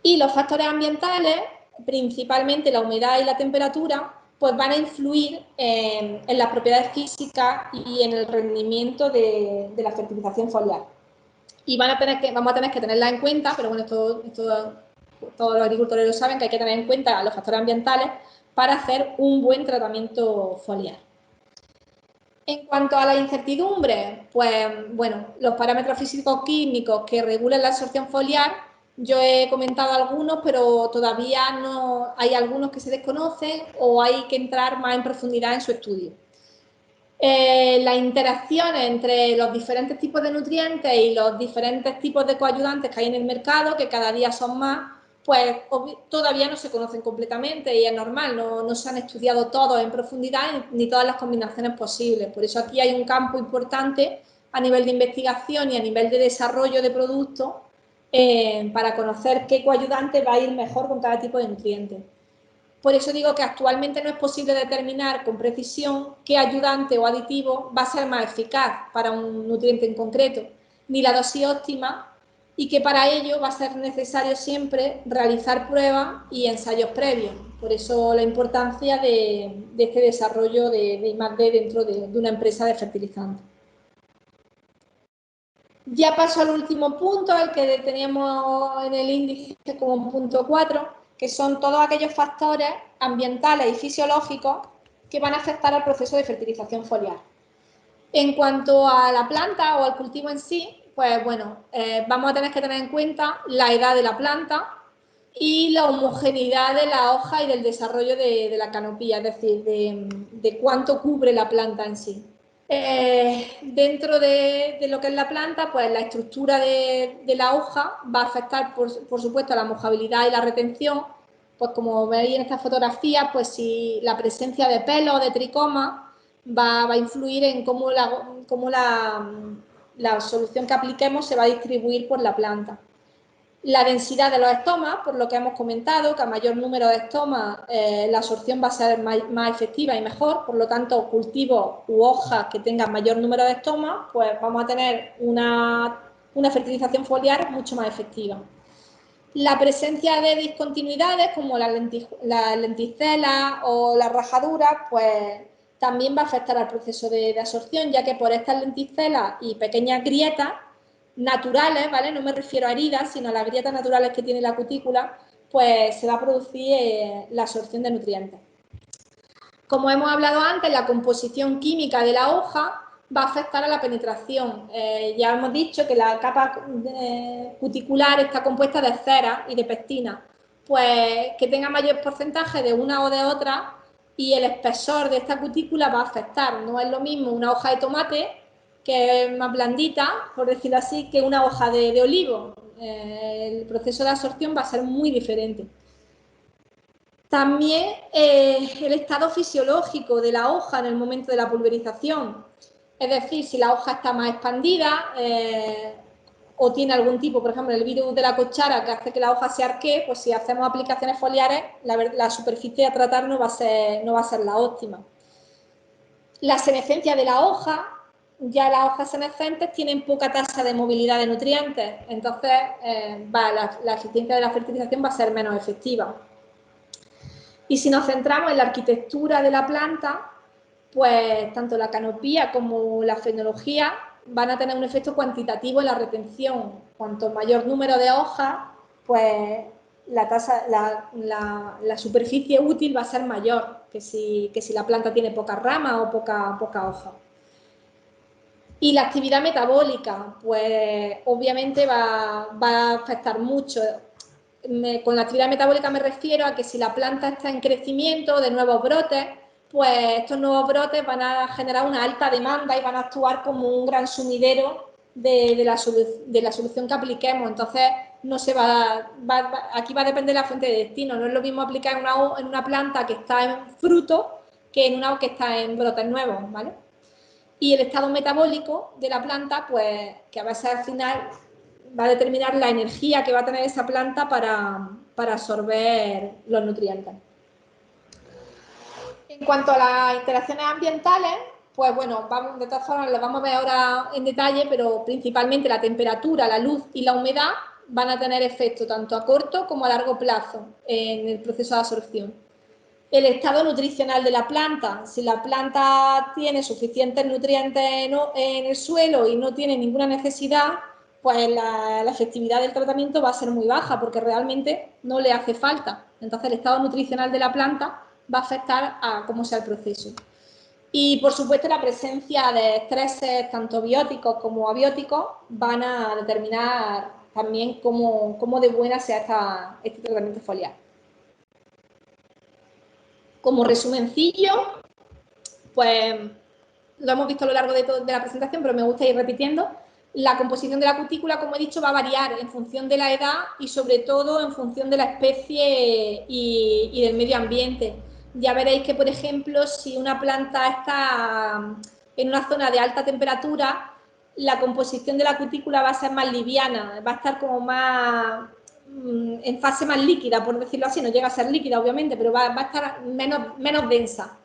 Y los factores ambientales, principalmente la humedad y la temperatura, pues van a influir en las propiedades físicas y en el rendimiento de la fertilización foliar. Y vamos a tener que tenerla en cuenta, pero bueno, todos los agricultores lo saben, que hay que tener en cuenta los factores ambientales para hacer un buen tratamiento foliar. En cuanto a la incertidumbre, pues bueno, los parámetros físico-químicos que regulan la absorción foliar, yo he comentado algunos, pero todavía no hay algunos que se desconocen o hay que entrar más en profundidad en su estudio. Las interacciones entre los diferentes tipos de nutrientes y los diferentes tipos de coayudantes que hay en el mercado, que cada día son más, pues todavía no se conocen completamente y es normal, no se han estudiado todos en profundidad ni todas las combinaciones posibles. Por eso aquí hay un campo importante a nivel de investigación y a nivel de desarrollo de productos para conocer qué coayudante va a ir mejor con cada tipo de nutriente. Por eso digo que actualmente no es posible determinar con precisión qué ayudante o aditivo va a ser más eficaz para un nutriente en concreto, ni la dosis óptima, y que para ello va a ser necesario siempre realizar pruebas y ensayos previos. Por eso la importancia de este desarrollo de I+D dentro de una empresa de fertilizantes. Ya paso al último punto, el que teníamos en el índice como punto 4, que son todos aquellos factores ambientales y fisiológicos que van a afectar al proceso de fertilización foliar. En cuanto a la planta o al cultivo en sí, pues bueno, vamos a tener que tener en cuenta la edad de la planta y la homogeneidad de la hoja y del desarrollo de la canopía, es decir, de cuánto cubre la planta en sí. Dentro de lo que es la planta, pues la estructura de la hoja va a afectar, por supuesto, a la mojabilidad y la retención. Pues como veis en esta fotografía, pues si la presencia de pelos o de tricomas va a influir en cómo la solución que apliquemos se va a distribuir por la planta. La densidad de los estomas, por lo que hemos comentado, que a mayor número de estomas la absorción va a ser más efectiva y mejor, por lo tanto, cultivos u hojas que tengan mayor número de estomas, pues vamos a tener una fertilización foliar mucho más efectiva. La presencia de discontinuidades como la lenticela o la rajadura, pues también va a afectar al proceso de absorción, ya que por estas lenticelas y pequeñas grietas naturales, ¿vale? No me refiero a heridas, sino a las grietas naturales que tiene la cutícula, pues se va a producir la absorción de nutrientes. Como hemos hablado antes, la composición química de la hoja va a afectar a la penetración. Ya hemos dicho que la capa cuticular está compuesta de cera y de pectina, pues que tenga mayor porcentaje de una o de otra y el espesor de esta cutícula va a afectar. No es lo mismo una hoja de tomate, que es más blandita, por decirlo así, que una hoja de olivo. El proceso de absorción va a ser muy diferente. También el estado fisiológico de la hoja en el momento de la pulverización. Es decir, si la hoja está más expandida o tiene algún tipo, por ejemplo, el virus de la cochara que hace que la hoja se arquee, pues si hacemos aplicaciones foliares, la superficie a tratar no va a ser la óptima. La senescencia de la hoja, ya las hojas senescentes tienen poca tasa de movilidad de nutrientes, entonces la eficiencia de la fertilización va a ser menos efectiva. Y si nos centramos en la arquitectura de la planta, pues tanto la canopía como la fenología van a tener un efecto cuantitativo en la retención. Cuanto mayor número de hojas, pues la superficie útil va a ser mayor que si la planta tiene poca rama o poca hoja. Y la actividad metabólica, pues obviamente va a afectar mucho. Con la actividad metabólica me refiero a que si la planta está en crecimiento de nuevos brotes, pues estos nuevos brotes van a generar una alta demanda y van a actuar como un gran sumidero de la solución que apliquemos. Entonces, no se aquí va a depender de la fuente de destino. No es lo mismo aplicar en una planta que está en fruto que en una que está en brotes nuevos, ¿vale? Y el estado metabólico de la planta, pues que a veces al final va a determinar la energía que va a tener esa planta para absorber los nutrientes. En cuanto a las interacciones ambientales, pues bueno, de todas formas lo vamos a ver ahora en detalle, pero principalmente la temperatura, la luz y la humedad van a tener efecto tanto a corto como a largo plazo en el proceso de absorción. El estado nutricional de la planta, si la planta tiene suficientes nutrientes en el suelo y no tiene ninguna necesidad, pues la efectividad del tratamiento va a ser muy baja porque realmente no le hace falta. Entonces el estado nutricional de la planta va a afectar a cómo sea el proceso. Y por supuesto la presencia de estreses tanto bióticos como abióticos van a determinar también cómo de buena sea este tratamiento foliar. Como resumencillo, pues lo hemos visto a lo largo de la presentación, pero me gusta ir repitiendo. La composición de la cutícula, como he dicho, va a variar en función de la edad y sobre todo en función de la especie y del medio ambiente. Ya veréis que, por ejemplo, si una planta está en una zona de alta temperatura, la composición de la cutícula va a ser más liviana, va a estar como más en fase más líquida, por decirlo así. No llega a ser líquida, obviamente, pero va a estar menos densa.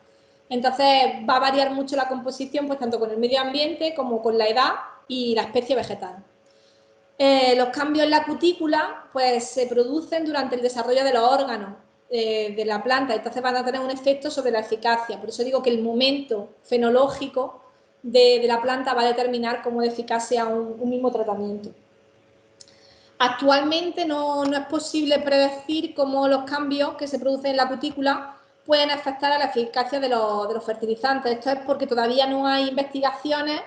Entonces va a variar mucho la composición, pues tanto con el medio ambiente como con la edad y la especie vegetal. Los cambios en la cutícula pues se producen durante el desarrollo de los órganos de la planta, entonces van a tener un efecto sobre la eficacia. Por eso digo que el momento fenológico de la planta va a determinar cómo de eficaz sea un mismo tratamiento. Actualmente no es posible predecir cómo los cambios que se producen en la cutícula pueden afectar a la eficacia de los fertilizantes. Esto es porque todavía no hay investigaciones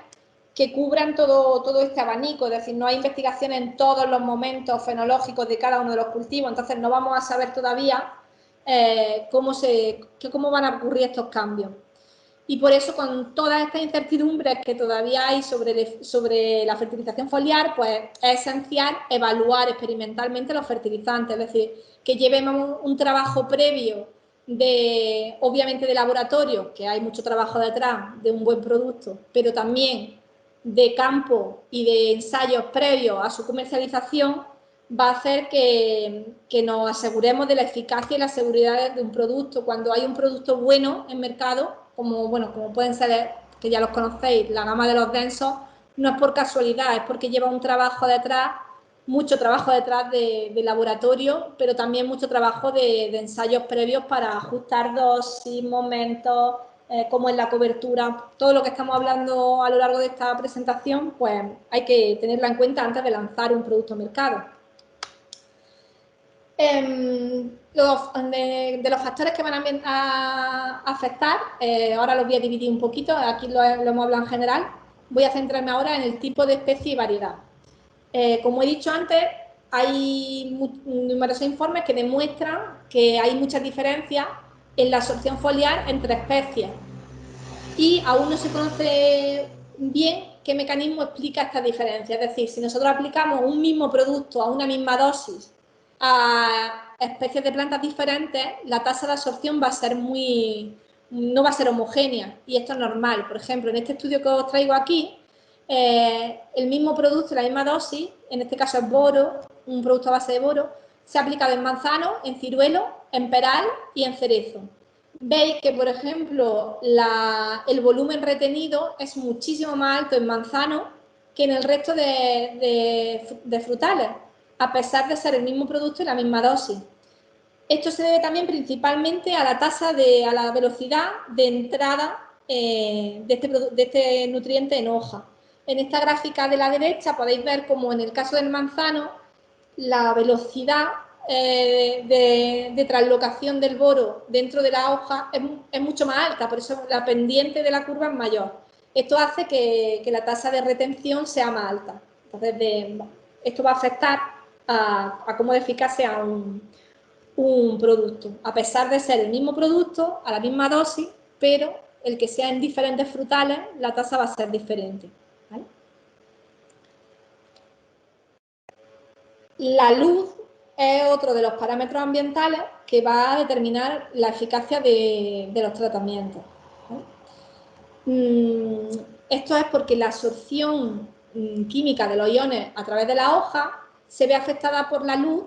que cubran todo este abanico, es decir, no hay investigaciones en todos los momentos fenológicos de cada uno de los cultivos, entonces no vamos a saber todavía cómo van a ocurrir estos cambios. Y por eso, con todas estas incertidumbres que todavía hay sobre la fertilización foliar, pues es esencial evaluar experimentalmente los fertilizantes, es decir, que llevemos un trabajo previo obviamente de laboratorio, que hay mucho trabajo detrás de un buen producto, pero también de campo y de ensayos previos a su comercialización, va a hacer que nos aseguremos de la eficacia y la seguridad de un producto. Cuando hay un producto bueno en mercado, como pueden ser, que ya los conocéis, la gama de los densos, no es por casualidad, es porque lleva un trabajo detrás, mucho trabajo detrás de laboratorio, pero también mucho trabajo de ensayos previos para ajustar dosis, momentos, cómo es la cobertura. Todo lo que estamos hablando a lo largo de esta presentación, pues hay que tenerla en cuenta antes de lanzar un producto al mercado. De los factores que van a afectar, ahora los voy a dividir un poquito, aquí lo hemos hablado en general, voy a centrarme ahora en el tipo de especie y variedad. Como he dicho antes, hay numerosos informes que demuestran que hay muchas diferencias en la absorción foliar entre especies y aún no se conoce bien qué mecanismo explica esta diferencia. Es decir, si nosotros aplicamos un mismo producto a una misma dosis a especies de plantas diferentes, la tasa de absorción va a ser no va a ser homogénea, y esto es normal. Por ejemplo, en este estudio que os traigo aquí, el mismo producto, la misma dosis, en este caso es boro, un producto a base de boro, se ha aplicado en manzano, en ciruelo, en peral y en cerezo. Veis que, por ejemplo, el volumen retenido es muchísimo más alto en manzano que en el resto de frutales, a pesar de ser el mismo producto y la misma dosis. Esto se debe también principalmente a la velocidad de entrada de este nutriente en hoja. En esta gráfica de la derecha podéis ver como en el caso del manzano, la velocidad de translocación del boro dentro de la hoja es mucho más alta, por eso la pendiente de la curva es mayor. Esto hace que la tasa de retención sea más alta. Entonces, esto va a afectar a cómo de eficaz sea un producto, a pesar de ser el mismo producto, a la misma dosis, pero el que sea en diferentes frutales, la tasa va a ser diferente. ¿Vale? La luz es otro de los parámetros ambientales que va a determinar la eficacia de los tratamientos. Esto es porque la absorción química de los iones a través de la hoja se ve afectada por la luz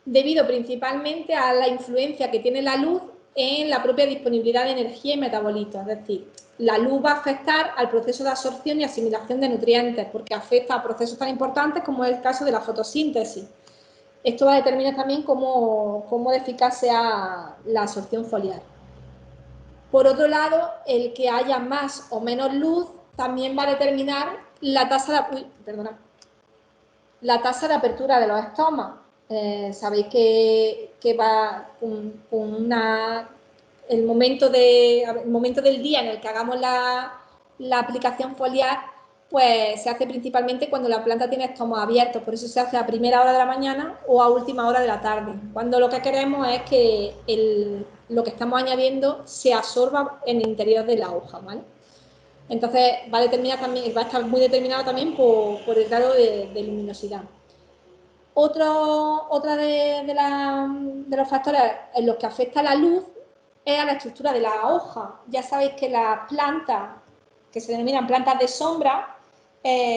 debido principalmente a la influencia que tiene la luz en la propia disponibilidad de energía y metabolitos. Es decir, la luz va a afectar al proceso de absorción y asimilación de nutrientes porque afecta a procesos tan importantes como es el caso de la fotosíntesis. Esto va a determinar también cómo de eficaz sea la absorción foliar. Por otro lado, el que haya más o menos luz también va a determinar la tasa de apertura de los estomas. Sabéis que va con el momento del día en el que hagamos la aplicación foliar, pues se hace principalmente cuando la planta tiene estómago abierto, por eso se hace a primera hora de la mañana o a última hora de la tarde, cuando lo que queremos es que lo que estamos añadiendo se absorba en el interior de la hoja, ¿vale? Entonces va a estar muy determinado también por el grado de luminosidad. Otra de los factores en los que afecta la luz es a la estructura de la hoja. Ya sabéis que las plantas, que se denominan plantas de sombra,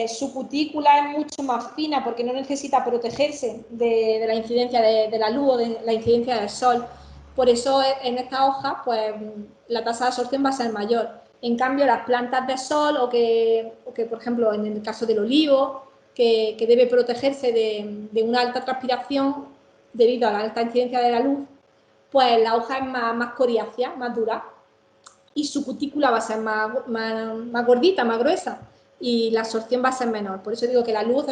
su cutícula es mucho más fina porque no necesita protegerse de la incidencia de la luz o de la incidencia del sol. Por eso en estas hojas pues, la tasa de absorción va a ser mayor. En cambio, las plantas de sol o que por ejemplo, en el caso del olivo, que debe protegerse de una alta transpiración debido a la alta incidencia de la luz, pues la hoja es más coriácea, más dura, y su cutícula va a ser más gordita, más gruesa, y la absorción va a ser menor. Por eso digo que la luz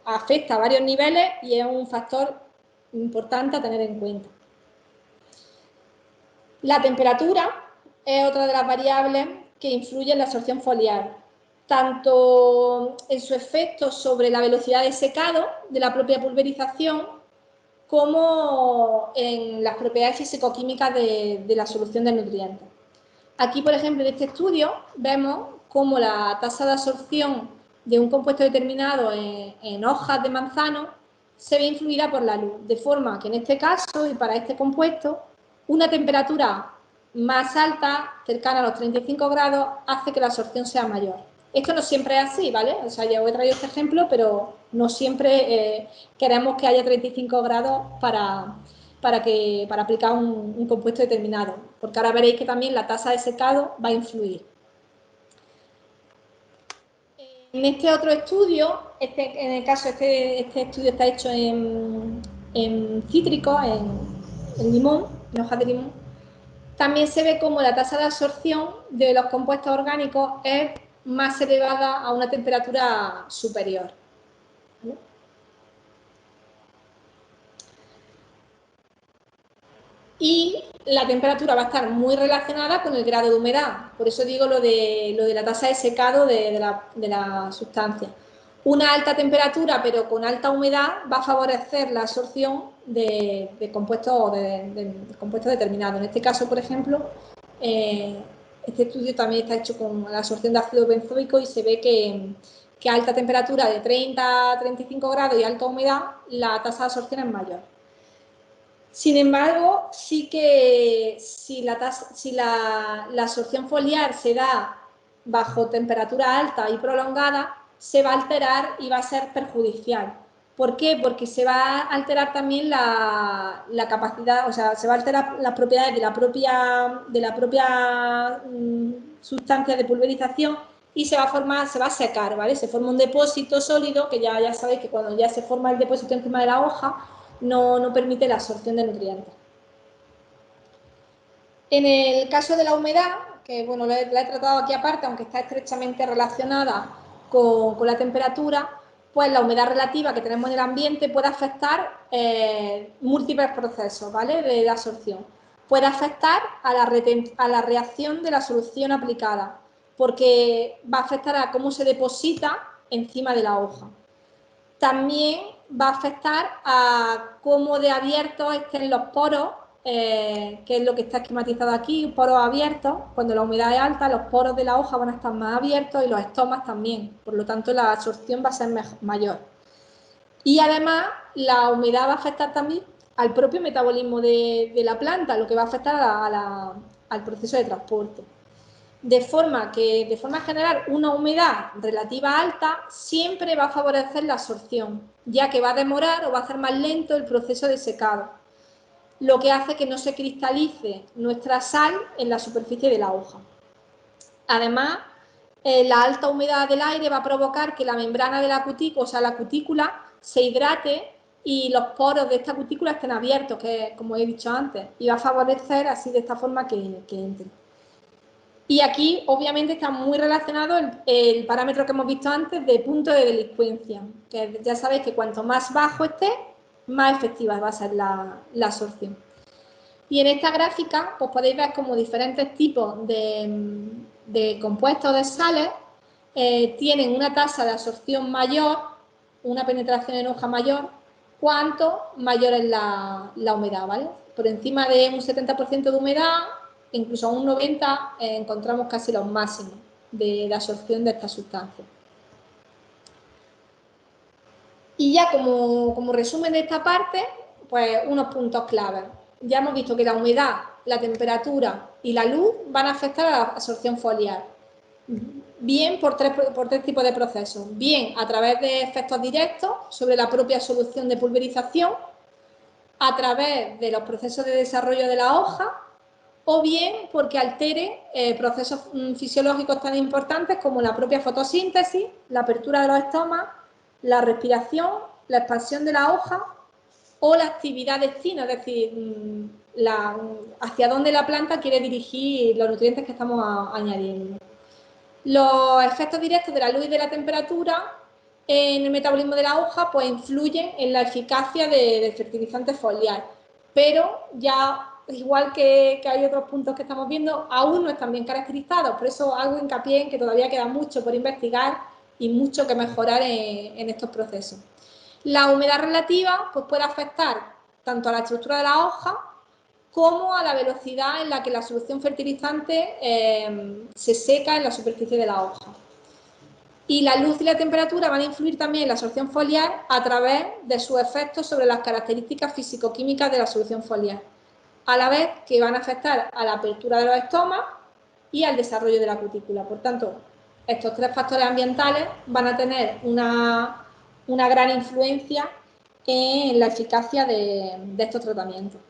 afecta a varios niveles y es un factor importante a tener en cuenta. La temperatura es otra de las variables que influye en la absorción foliar, tanto en su efecto sobre la velocidad de secado de la propia pulverización, como en las propiedades físico-químicas de la solución de nutrientes. Aquí, por ejemplo, en este estudio vemos cómo la tasa de absorción de un compuesto determinado en hojas de manzano se ve influida por la luz, de forma que en este caso y para este compuesto, una temperatura más alta, cercana a los 35 grados, hace que la absorción sea mayor. Esto no siempre es así, ¿vale? O sea, yo he traído este ejemplo, pero no siempre queremos que haya 35 grados para aplicar un compuesto determinado, porque ahora veréis que también la tasa de secado va a influir. En este otro estudio, en el caso este estudio está hecho en cítricos, en limón, en hojas de limón, también se ve como la tasa de absorción de los compuestos orgánicos es más elevada a una temperatura superior, ¿vale? Y la temperatura va a estar muy relacionada con el grado de humedad. Por eso digo lo de la tasa de secado de la sustancia. Una alta temperatura, pero con alta humedad, va a favorecer la absorción de compuestos determinados. En este caso, por ejemplo, este estudio también está hecho con la absorción de ácido benzoico y se ve que a alta temperatura de 30 a 35 grados y alta humedad, la tasa de absorción es mayor. Sin embargo, sí que si la absorción foliar se da bajo temperatura alta y prolongada, se va a alterar y va a ser perjudicial. ¿Por qué? Porque se va a alterar también la capacidad, o sea, se va a alterar las propiedades de la propia sustancia de pulverización y se va a secar, ¿vale? Se forma un depósito sólido, que ya sabéis que cuando ya se forma el depósito encima de la hoja, no permite la absorción de nutrientes. En el caso de la humedad, que bueno, la he tratado aquí aparte, aunque está estrechamente relacionada con la temperatura, pues la humedad relativa que tenemos en el ambiente puede afectar múltiples procesos, ¿vale?, de la absorción. Puede afectar a la reacción de la solución aplicada, porque va a afectar a cómo se deposita encima de la hoja. También va a afectar a cómo de abiertos estén los poros, que es lo que está esquematizado aquí, poros abiertos. Cuando la humedad es alta, los poros de la hoja van a estar más abiertos y los estomas también. Por lo tanto, la absorción va a ser mayor. Y además, la humedad va a afectar también al propio metabolismo de la planta, lo que va a afectar al proceso de transporte. De forma general, una humedad relativa alta siempre va a favorecer la absorción, ya que va a demorar o va a hacer más lento el proceso de secado, lo que hace que no se cristalice nuestra sal en la superficie de la hoja. Además, la alta humedad del aire va a provocar que la membrana de la cutícula, o sea, la cutícula, se hidrate y los poros de esta cutícula estén abiertos, que como he dicho antes, y va a favorecer así de esta forma que entre. Y aquí, obviamente, está muy relacionado el parámetro que hemos visto antes de punto de delincuencia, que ya sabéis que cuanto más bajo esté, más efectiva va a ser la absorción. Y en esta gráfica, pues podéis ver como diferentes tipos de compuestos de sales tienen una tasa de absorción mayor, una penetración en hoja mayor, cuanto mayor es la humedad, ¿vale? Por encima de un 70% de humedad, incluso a un 90%, encontramos casi los máximos de absorción de esta sustancia. Y ya como resumen de esta parte, pues unos puntos claves. Ya hemos visto que la humedad, la temperatura y la luz van a afectar a la absorción foliar. Bien por tres tipos de procesos. Bien a través de efectos directos sobre la propia solución de pulverización, a través de los procesos de desarrollo de la hoja, o bien porque altere procesos fisiológicos tan importantes como la propia fotosíntesis, la apertura de los estomas, la respiración, la expansión de la hoja o la actividad destino, es decir, hacia dónde la planta quiere dirigir los nutrientes que estamos añadiendo. Los efectos directos de la luz y de la temperatura en el metabolismo de la hoja pues influyen en la eficacia del fertilizante foliar, pero ya igual que hay otros puntos que estamos viendo, aún no están bien caracterizados. Por eso hago hincapié en que todavía queda mucho por investigar y mucho que mejorar en estos procesos. La humedad relativa pues, puede afectar tanto a la estructura de la hoja como a la velocidad en la que la solución fertilizante se seca en la superficie de la hoja. Y la luz y la temperatura van a influir también en la absorción foliar a través de sus efectos sobre las características físico-químicas de la solución foliar, a la vez que van a afectar a la apertura de los estomas y al desarrollo de la cutícula. Por tanto, estos tres factores ambientales van a tener una gran influencia en la eficacia de estos tratamientos.